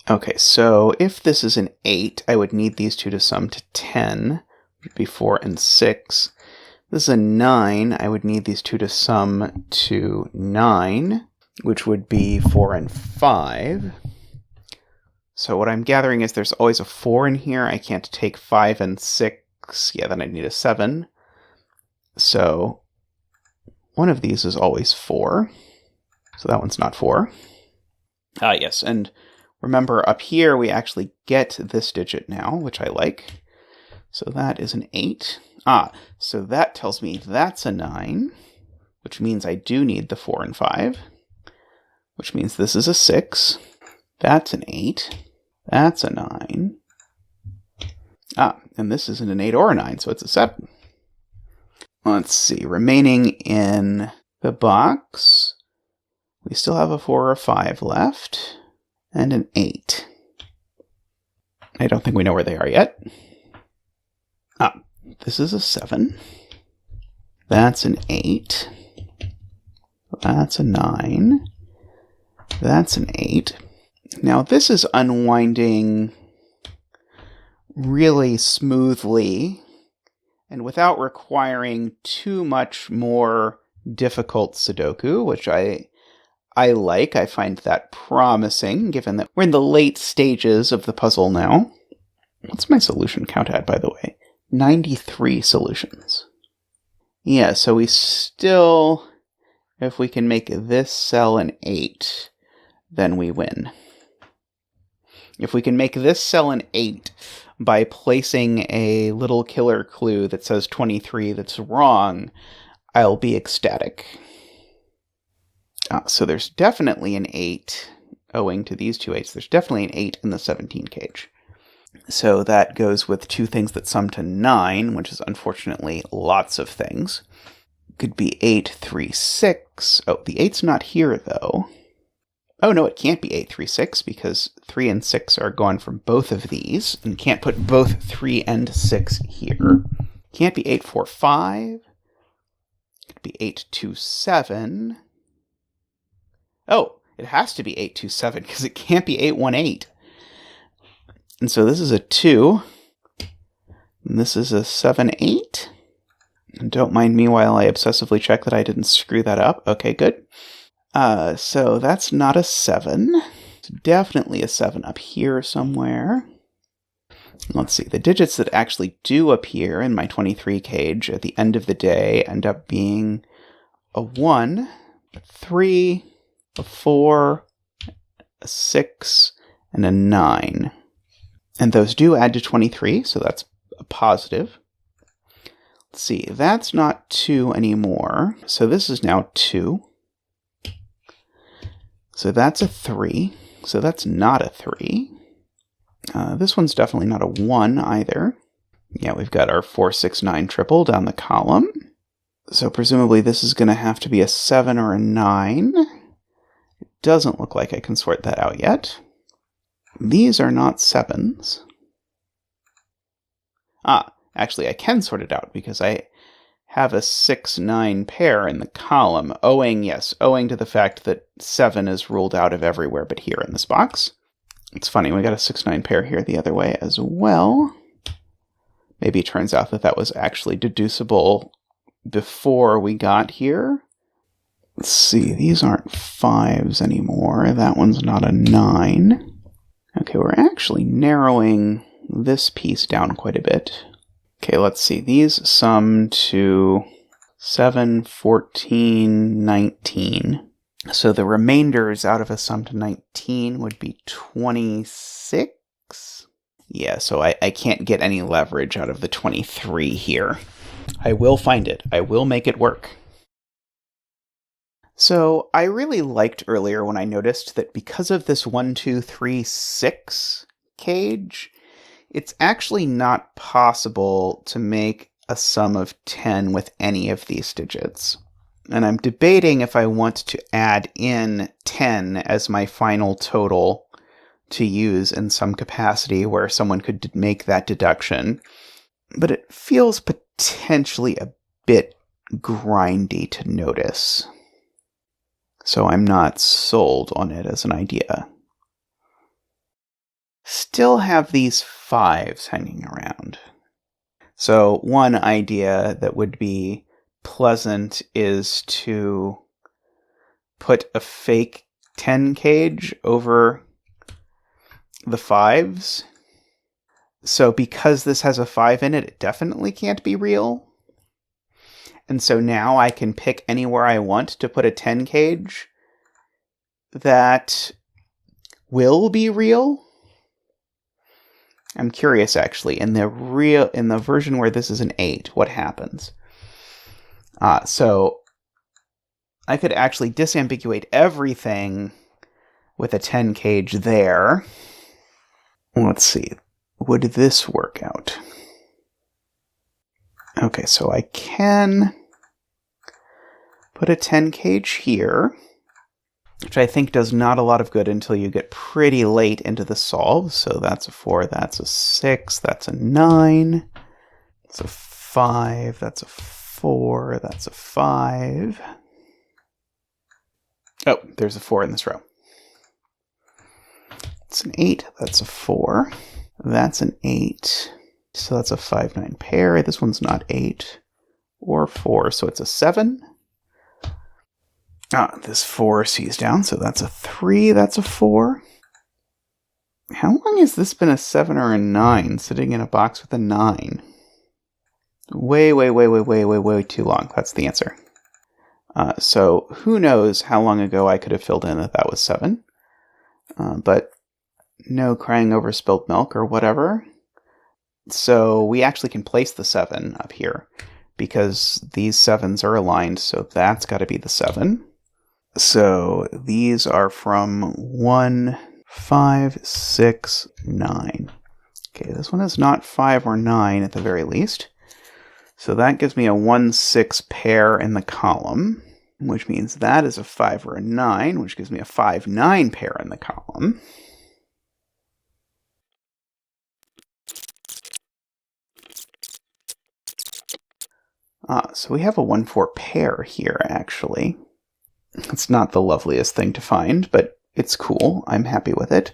Okay, so if this is an 8, I would need these two to sum to 10, which would be 4 and 6. This is a 9, I would need these two to sum to 9, which would be 4 and 5. So what I'm gathering is there's always a 4 in here. I can't take 5 and 6. Yeah, then I'd need a 7. So one of these is always 4. So that one's not 4. Yes, and remember, up here, we actually get this digit now, which I like. So that is an 8. So that tells me that's a 9, which means I do need the 4 and 5, which means this is a 6. That's an 8. That's a 9. And this isn't an 8 or a 9, so it's a 7. Let's see, remaining in the box, we still have a 4 or 5 left. And an 8. I don't think we know where they are yet. This is a 7. That's an 8. That's a 9. That's an 8. Now this is unwinding really smoothly and without requiring too much more difficult Sudoku, which I like. I find that promising, given that we're in the late stages of the puzzle now. What's my solution count at, by the way? 93 solutions. Yeah, so we still, if we can make this cell an 8, then we win. If we can make this cell an 8 by placing a little killer clue that says 23 that's wrong, I'll be ecstatic. So there's definitely an 8, owing to these two 8s. There's definitely an 8 in the 17 cage. So that goes with two things that sum to 9, which is unfortunately lots of things. Could be 8, 3, 6. Oh, the 8's not here, though. Oh, no, it can't be 8, 3, 6, because 3 and 6 are gone from both of these, and can't put both 3 and 6 here. Can't be 8, 4, 5. Could be 8, 2, 7. Oh, it has to be 8, 2, 7, because it can't be 8, 1, 8. And so this is a 2. And this is a 7, 8. And don't mind me while I obsessively check that I didn't screw that up. Okay, good. So that's not a 7. It's definitely a 7 up here somewhere. Let's see. The digits that actually do appear in my 23 cage at the end of the day end up being a 1, a 3, a 4, a 6, and a 9. And those do add to 23, so that's a positive. Let's see, that's not 2 anymore. So this is now 2. So that's a 3. So that's not a 3. This one's definitely not a 1 either. Yeah, we've got our 4, 6, 9 triple down the column. So presumably this is going to have to be a 7 or a 9. It doesn't look like I can sort that out yet. These are not 7s. Actually I can sort it out because I have a 6, 9 pair in the column, owing to the fact that 7 is ruled out of everywhere but here in this box. It's funny, we got a 6, 9 pair here the other way as well. Maybe it turns out that was actually deducible before we got here. Let's see, these aren't 5s anymore. That one's not a 9. Okay, we're actually narrowing this piece down quite a bit. Okay, let's see. These sum to 7, 14, 19. So the remainders out of a sum to 19 would be 26. Yeah, so I can't get any leverage out of the 23 here. I will find it. I will make it work. So I really liked earlier when I noticed that because of this 1, 2, 3, 6 cage, it's actually not possible to make a sum of 10 with any of these digits. And I'm debating if I want to add in 10 as my final total to use in some capacity where someone could make that deduction. But it feels potentially a bit grindy to notice. So I'm not sold on it as an idea. Still have these 5s hanging around. So one idea that would be pleasant is to put a fake 10 cage over the 5s. So because this has a 5 in it, it definitely can't be real. And so now I can pick anywhere I want to put a 10 cage that will be real. I'm curious, actually, in the version where this is an 8, what happens? So I could actually disambiguate everything with a 10 cage there. Let's see. Would this work out? Okay, so I can put a 10 cage here, which I think does not a lot of good until you get pretty late into the solve. So that's a 4, that's a 6, that's a 9, that's a 5, that's a 4, that's a 5. Oh, there's a 4 in this row. It's an 8, that's a 4, that's an 8. So that's a 5, 9 pair. This one's not 8 or 4, so it's a 7. This 4 sees down, so that's a 3, that's a 4. How long has this been a 7 or a 9 sitting in a box with a 9? Way too long. That's the answer. So who knows how long ago I could have filled in that was 7. But no crying over spilt milk or whatever. So we actually can place the 7 up here because these 7s are aligned, so that's got to be the 7. So these are from 1, 5, 6, 9. Okay, this one is not 5 or 9 at the very least. So that gives me a 1, 6 pair in the column, which means that is a 5 or a 9, which gives me a 5, 9 pair in the column. So we have a 1, 4 pair here, actually. It's not the loveliest thing to find, but it's cool. I'm happy with it.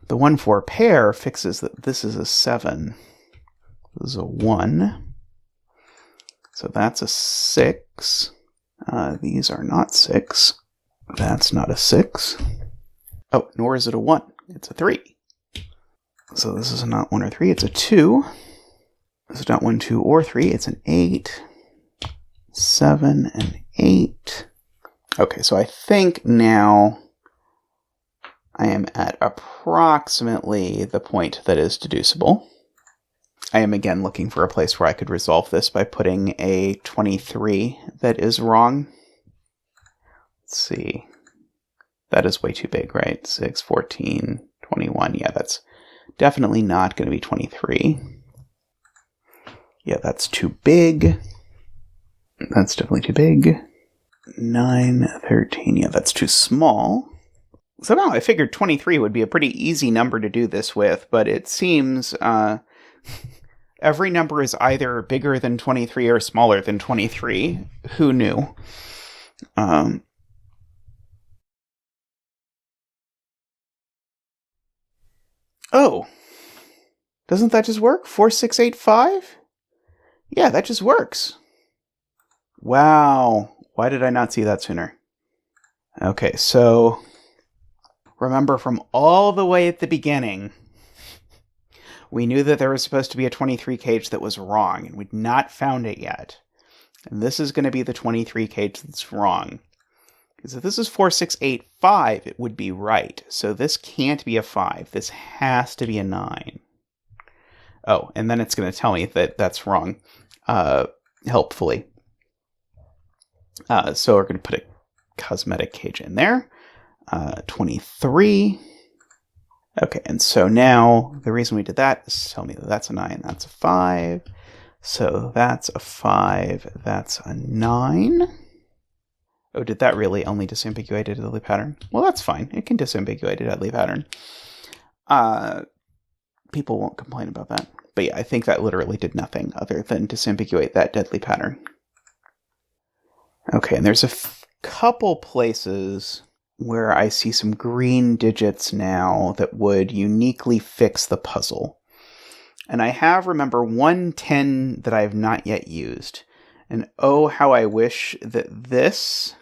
The 1, 4 pair fixes that this is a 7. This is a 1. So that's a 6. These are not 6. That's not a 6. Oh, nor is it a 1. It's a 3. So this is not 1 or 3. It's a 2. This is not 1, 2, or 3. It's an 8. 7 and 8. Okay, so I think now I am at approximately the point that is deducible. I am again looking for a place where I could resolve this by putting a 23 that is wrong. Let's see. That is way too big, right? 6, 14, 21. Yeah, that's definitely not going to be 23. Yeah, that's too big. That's definitely too big. 9, 13. Yeah, that's too small. Somehow I figured 23 would be a pretty easy number to do this with, but it seems every number is either bigger than 23 or smaller than 23. Who knew? Oh, doesn't that just work? 4, 6, 8, 5? Yeah, that just works. Wow. Why did I not see that sooner? Okay, so remember from all the way at the beginning, we knew that there was supposed to be a 23 cage that was wrong, and we'd not found it yet. And this is going to be the 23 cage that's wrong. Because if this is 4, 6, 8, 5, it would be right. So this can't be a 5. This has to be a 9. Oh, and then it's going to tell me that that's wrong, helpfully. So we're going to put a cosmetic cage in there. 23. Okay, and so now the reason we did that is to tell me that that's a 9, that's a 5. So that's a 5, that's a 9. Oh, did that really only disambiguate a deadly pattern? Well, that's fine. It can disambiguate a deadly pattern. People won't complain about that. But yeah, I think that literally did nothing other than disambiguate that deadly pattern. Okay, and there's a couple places where I see some green digits now that would uniquely fix the puzzle. And I have, remember, 110 that I have not yet used. And oh, how I wish that this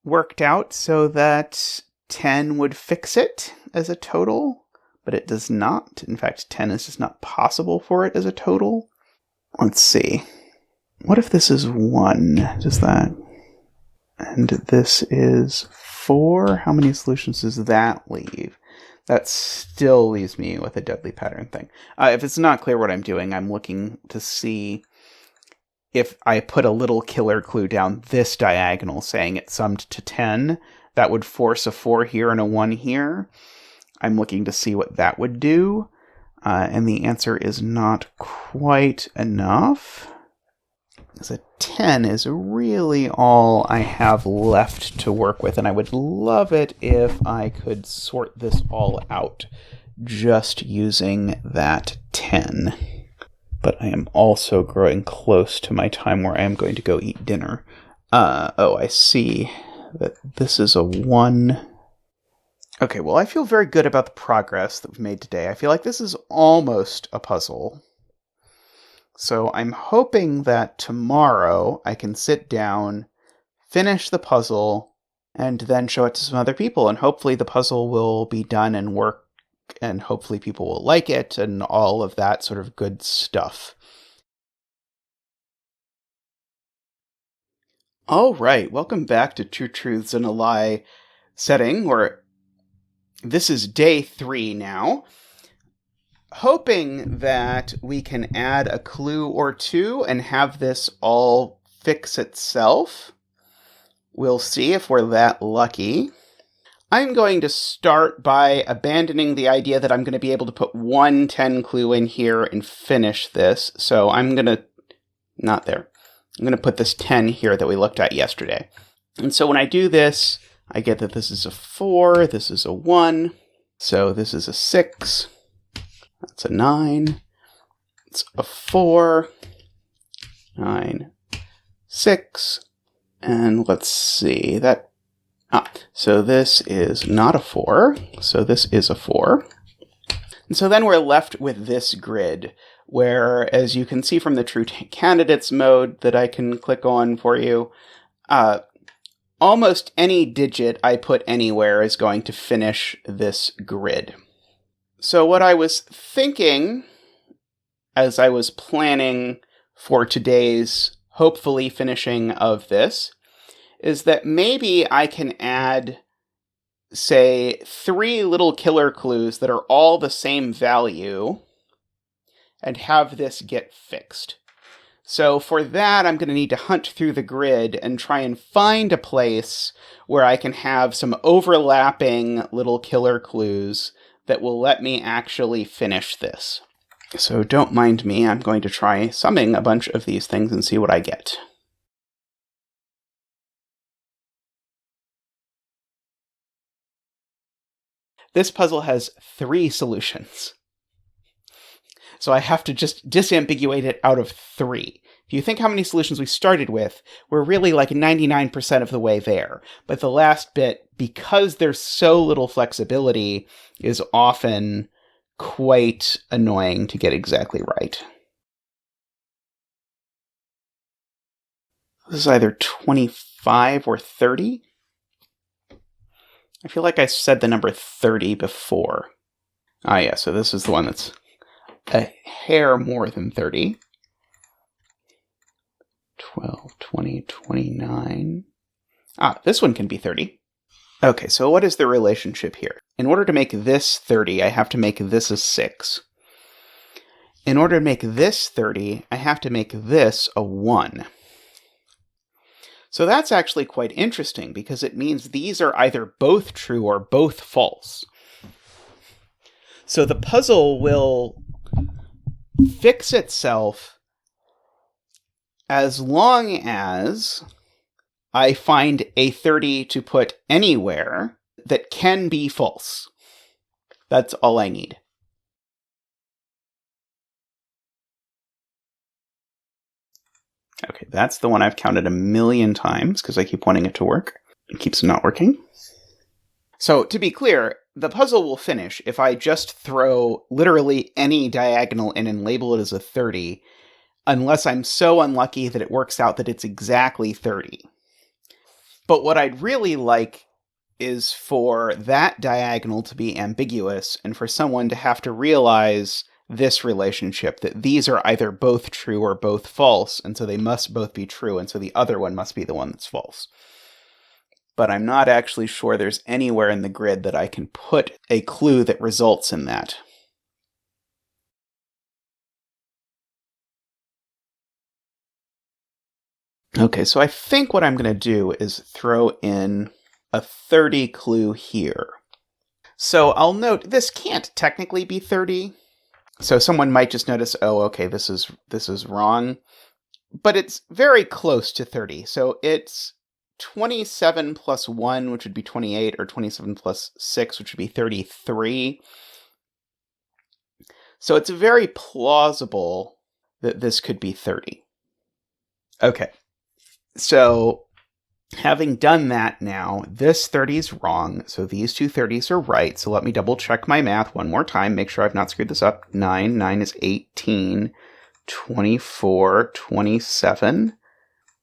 worked out so that 10 would fix it as a total, but it does not. In fact, 10 is just not possible for it as a total. Let's see. What if this is 1? Does that... And this is 4. How many solutions does that leave? That still leaves me with a deadly pattern thing. If it's not clear what I'm doing, I'm looking to see if I put a little killer clue down this diagonal saying it summed to 10. That would force a 4 here and a 1 here. I'm looking to see what that would do. And the answer is not quite enough. Because a 10 is really all I have left to work with, and I would love it if I could sort this all out just using that 10. But I am also growing close to my time where I am going to go eat dinner. Oh, I see that this is a 1. Okay, well, I feel very good about the progress that we've made today. I feel like this is almost a puzzle. So I'm hoping that tomorrow I can sit down, finish the puzzle, and then show it to some other people. And hopefully the puzzle will be done and work, and hopefully people will like it, and all of that sort of good stuff. All right, welcome back to Two Truths and a Lie setting, where this is day 3 now. Hoping that we can add a clue or two and have this all fix itself. We'll see if we're that lucky. I'm going to start by abandoning the idea that I'm going to be able to put one 10 clue in here and finish this. So I'm going to... not there. I'm going to put this 10 here that we looked at yesterday. And so when I do this, I get that this is a 4, this is a 1, so this is a 6... That's a 9. It's a 4. 9. 6. And let's see. So this is not a 4. So this is a 4. And so then we're left with this grid, where, as you can see from the True Candidates mode that I can click on for you, almost any digit I put anywhere is going to finish this grid. So what I was thinking as I was planning for today's hopefully finishing of this is that maybe I can add, say, 3 little killer clues that are all the same value and have this get fixed. So for that, I'm going to need to hunt through the grid and try and find a place where I can have some overlapping little killer clues that will let me actually finish this. So don't mind me, I'm going to try summing a bunch of these things and see what I get. This puzzle has 3 solutions. So I have to just disambiguate it out of 3. If you think how many solutions we started with, we're really like 99% of the way there. But the last bit, because there's so little flexibility, is often quite annoying to get exactly right. This is either 25 or 30. I feel like I said the number 30 before. Ah, yeah, so this is the one that's a hair more than 30. 12, 20, 29. Ah, this one can be 30. Okay, so what is the relationship here? In order to make this 30, I have to make this a 6. In order to make this 30, I have to make this a 1. So that's actually quite interesting, because it means these are either both true or both false. So the puzzle will fix itself as long as I find a 30 to put anywhere that can be false. That's all I need. Okay, that's the one I've counted a million times because I keep wanting it to work. It keeps not working. So to be clear, the puzzle will finish if I just throw literally any diagonal in and label it as a 30, unless I'm so unlucky that it works out that it's exactly 30. But what I'd really like is for that diagonal to be ambiguous and for someone to have to realize this relationship, that these are either both true or both false, and so they must both be true, and so the other one must be the one that's false. But I'm not actually sure there's anywhere in the grid that I can put a clue that results in that. Okay, so I think what I'm going to do is throw in a 30 clue here. So I'll note this can't technically be 30. So someone might just notice, oh, okay, this is wrong. But it's very close to 30. So it's 27 plus 1, which would be 28, or 27 plus 6, which would be 33. So it's very plausible that this could be 30. Okay. So having done that now, this 30 is wrong, so these two 30s are right. So let me double check my math one more time, make sure I've not screwed this up. 9 is 18, 24, 27.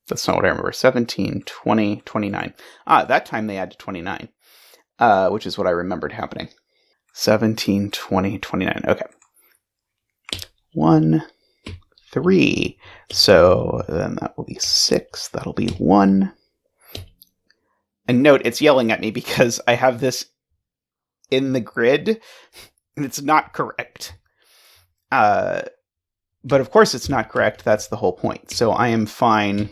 That's not what I remember. 17, 20, 29. Ah, that time they added 29, which is what I remembered happening. 17, 20, 29. Okay. 1, 3. So then that will be 6. That'll be 1. And note, it's yelling at me because I have this in the grid, and it's not correct. But of course it's not correct. That's the whole point. So I am fine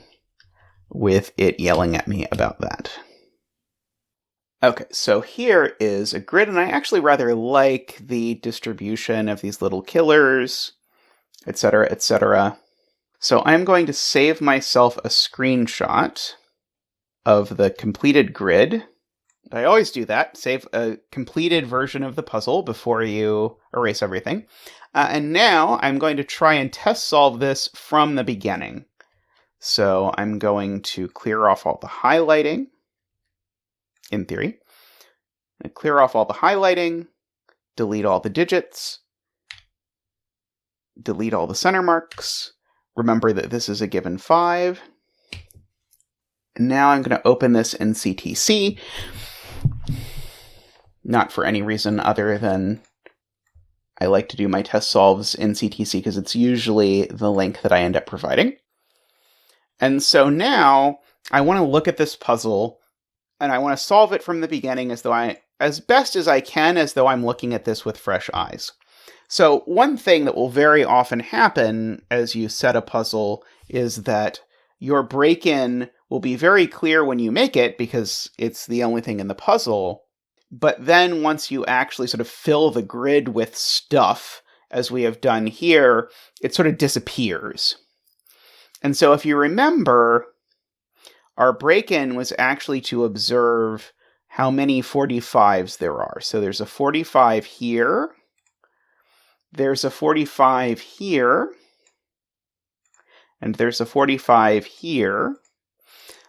with it yelling at me about that. Okay, so here is a grid, and I actually rather like the distribution of these little killers, etc., etc. So I'm going to save myself a screenshot of the completed grid. I always do that. Save a completed version of the puzzle before you erase everything. And now I'm going to try and test solve this from the beginning. So I'm going to clear off all the highlighting, in theory. And clear off all the highlighting, delete all the digits, delete all the center marks. Remember that this is a given 5. And now I'm going to open this in CTC. Not for any reason other than I like to do my test solves in CTC because it's usually the link that I end up providing. And so now I want to look at this puzzle and I want to solve it from the beginning as best as I can, as though I'm looking at this with fresh eyes. So one thing that will very often happen as you set a puzzle is that your break-in will be very clear when you make it because it's the only thing in the puzzle. But then once you actually sort of fill the grid with stuff, as we have done here, it sort of disappears. And so if you remember, our break-in was actually to observe how many 45s there are. So there's a 45 here. There's a 45 here. And there's a 45 here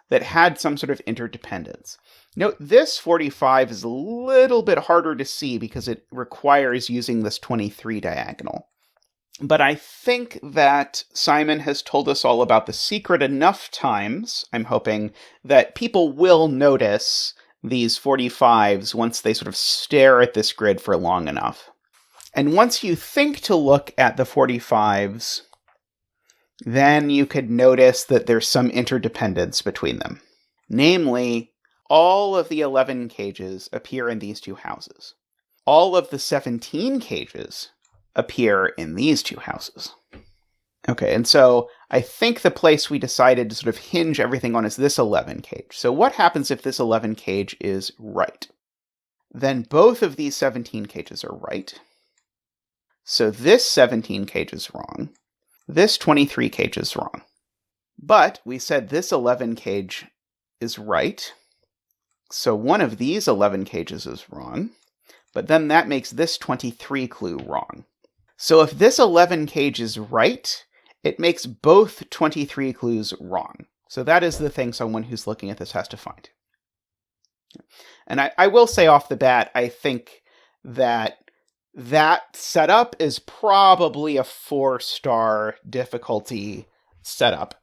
that had some sort of interdependence. Note, this 45 is a little bit harder to see because it requires using this 23 diagonal. But I think that Simon has told us all about the secret enough times, I'm hoping, that people will notice these 45s once they sort of stare at this grid for long enough. And once you think to look at the 45s, then you could notice that there's some interdependence between them. Namely, all of the 11 cages appear in these two houses. All of the 17 cages appear in these two houses. Okay, and so I think the place we decided to sort of hinge everything on is this 11 cage. So what happens if this 11 cage is right? Then both of these 17 cages are right. So this 17 cage is wrong. This 23 cage is wrong. But we said this 11 cage is right. So one of these 11 cages is wrong. But then that makes this 23 clue wrong. So if this 11 cage is right, it makes both 23 clues wrong. So that is the thing someone who's looking at this has to find. And I will say off the bat, I think that setup is probably a 4-star difficulty setup.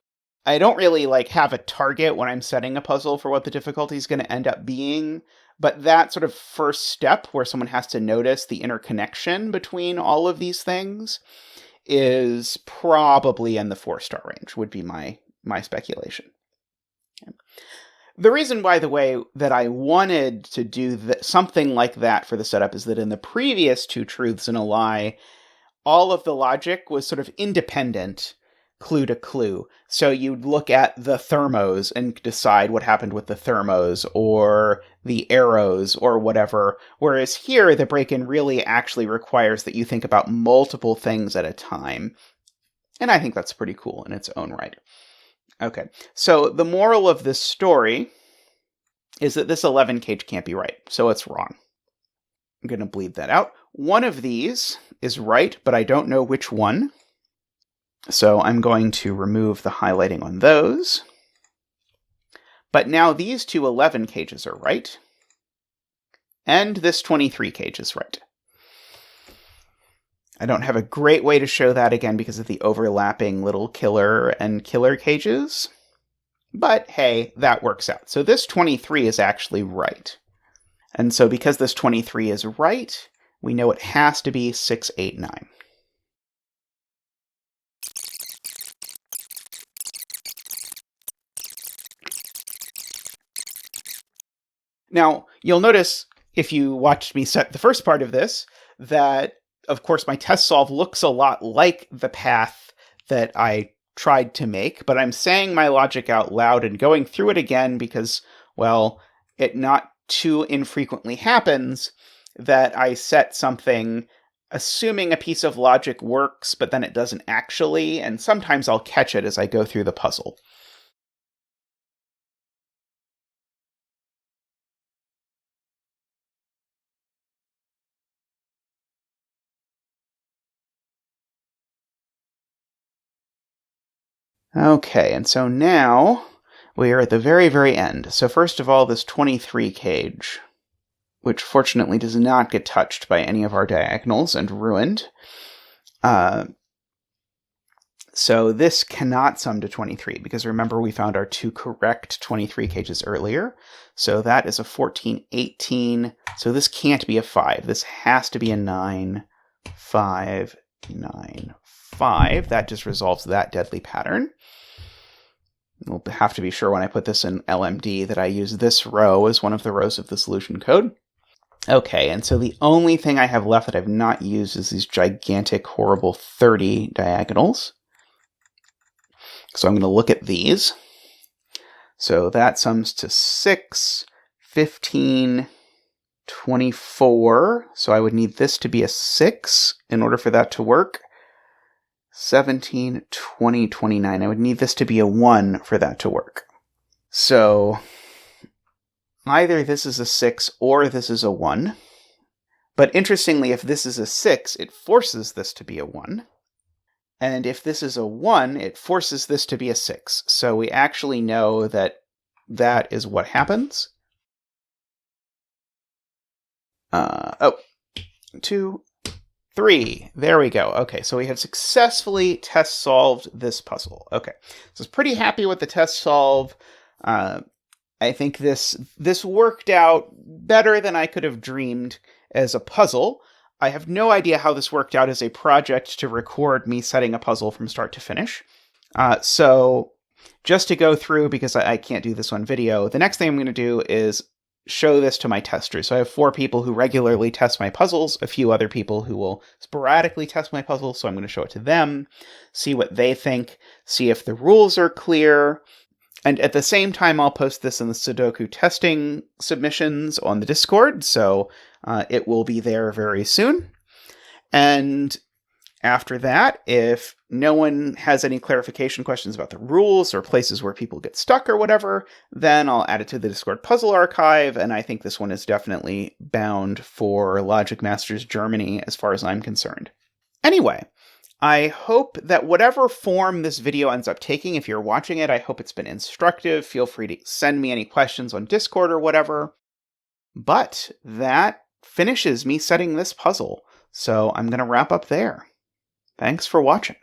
I don't really have a target when I'm setting a puzzle for what the difficulty is going to end up being, but that sort of first step where someone has to notice the interconnection between all of these things is probably in the 4-star range, would be my speculation. Okay. The reason, by the way, that I wanted to do something like that for the setup is that in the previous two truths and a lie, all of the logic was sort of independent, clue to clue. So you'd look at the thermos and decide what happened with the thermos, or the arrows, or whatever. Whereas here, the break-in really actually requires that you think about multiple things at a time. And I think that's pretty cool in its own right. Okay, so the moral of this story is that this 11 cage can't be right, so it's wrong. I'm going to bleed that out. One of these is right, but I don't know which one. So I'm going to remove the highlighting on those. But now these two 11 cages are right. And this 23 cage is right. I don't have a great way to show that again because of the overlapping little killer and killer cages. But hey, that works out. So this 23 is actually right. And so because this 23 is right, we know it has to be 6, 8, 9. Now, you'll notice if you watched me set the first part of this, that of course, my test solve looks a lot like the path that I tried to make, but I'm saying my logic out loud and going through it again because, well, it not too infrequently happens that I set something assuming a piece of logic works, but then it doesn't actually, and sometimes I'll catch it as I go through the puzzle. Okay, and so now we are at the very, very end. So first of all, this 23 cage, which fortunately does not get touched by any of our diagonals and ruined. So this cannot sum to 23, because remember we found our two correct 23 cages earlier. So that is a 14, 18. So this can't be a 5. This has to be a 9, 5, 9, 5. That just resolves that deadly pattern. We'll have to be sure when I put this in LMD that I use this row as one of the rows of the solution code. Okay, and so the only thing I have left that I've not used is these gigantic, horrible 30 diagonals. So I'm going to look at these. So that sums to 6, 15, 24. So I would need this to be a 6 in order for that to work. 17, 20, 29. I would need this to be a 1 for that to work. So either this is a 6 or this is a 1. But interestingly, if this is a 6, it forces this to be a 1. And if this is a 1, it forces this to be a 6. So we actually know that that is what happens. 2, 3. There we go. Okay, so we have successfully test solved this puzzle. Okay, so I was pretty happy with the test solve. I think this worked out better than I could have dreamed as a puzzle. I have no idea how this worked out as a project to record me setting a puzzle from start to finish. So just to go through, because I can't do this on video, the next thing I'm going to do is show this to my testers. So I have 4 people who regularly test my puzzles, a few other people who will sporadically test my puzzles, so I'm going to show it to them, see what they think, see if the rules are clear. And at the same time, I'll post this in the Sudoku testing submissions on the Discord, so it will be there very soon. And after that, if no one has any clarification questions about the rules or places where people get stuck or whatever, then I'll add it to the Discord puzzle archive, and I think this one is definitely bound for Logic Masters Germany as far as I'm concerned. Anyway, I hope that whatever form this video ends up taking, if you're watching it, I hope it's been instructive. Feel free to send me any questions on Discord or whatever. But that finishes me setting this puzzle, so I'm going to wrap up there. Thanks for watching.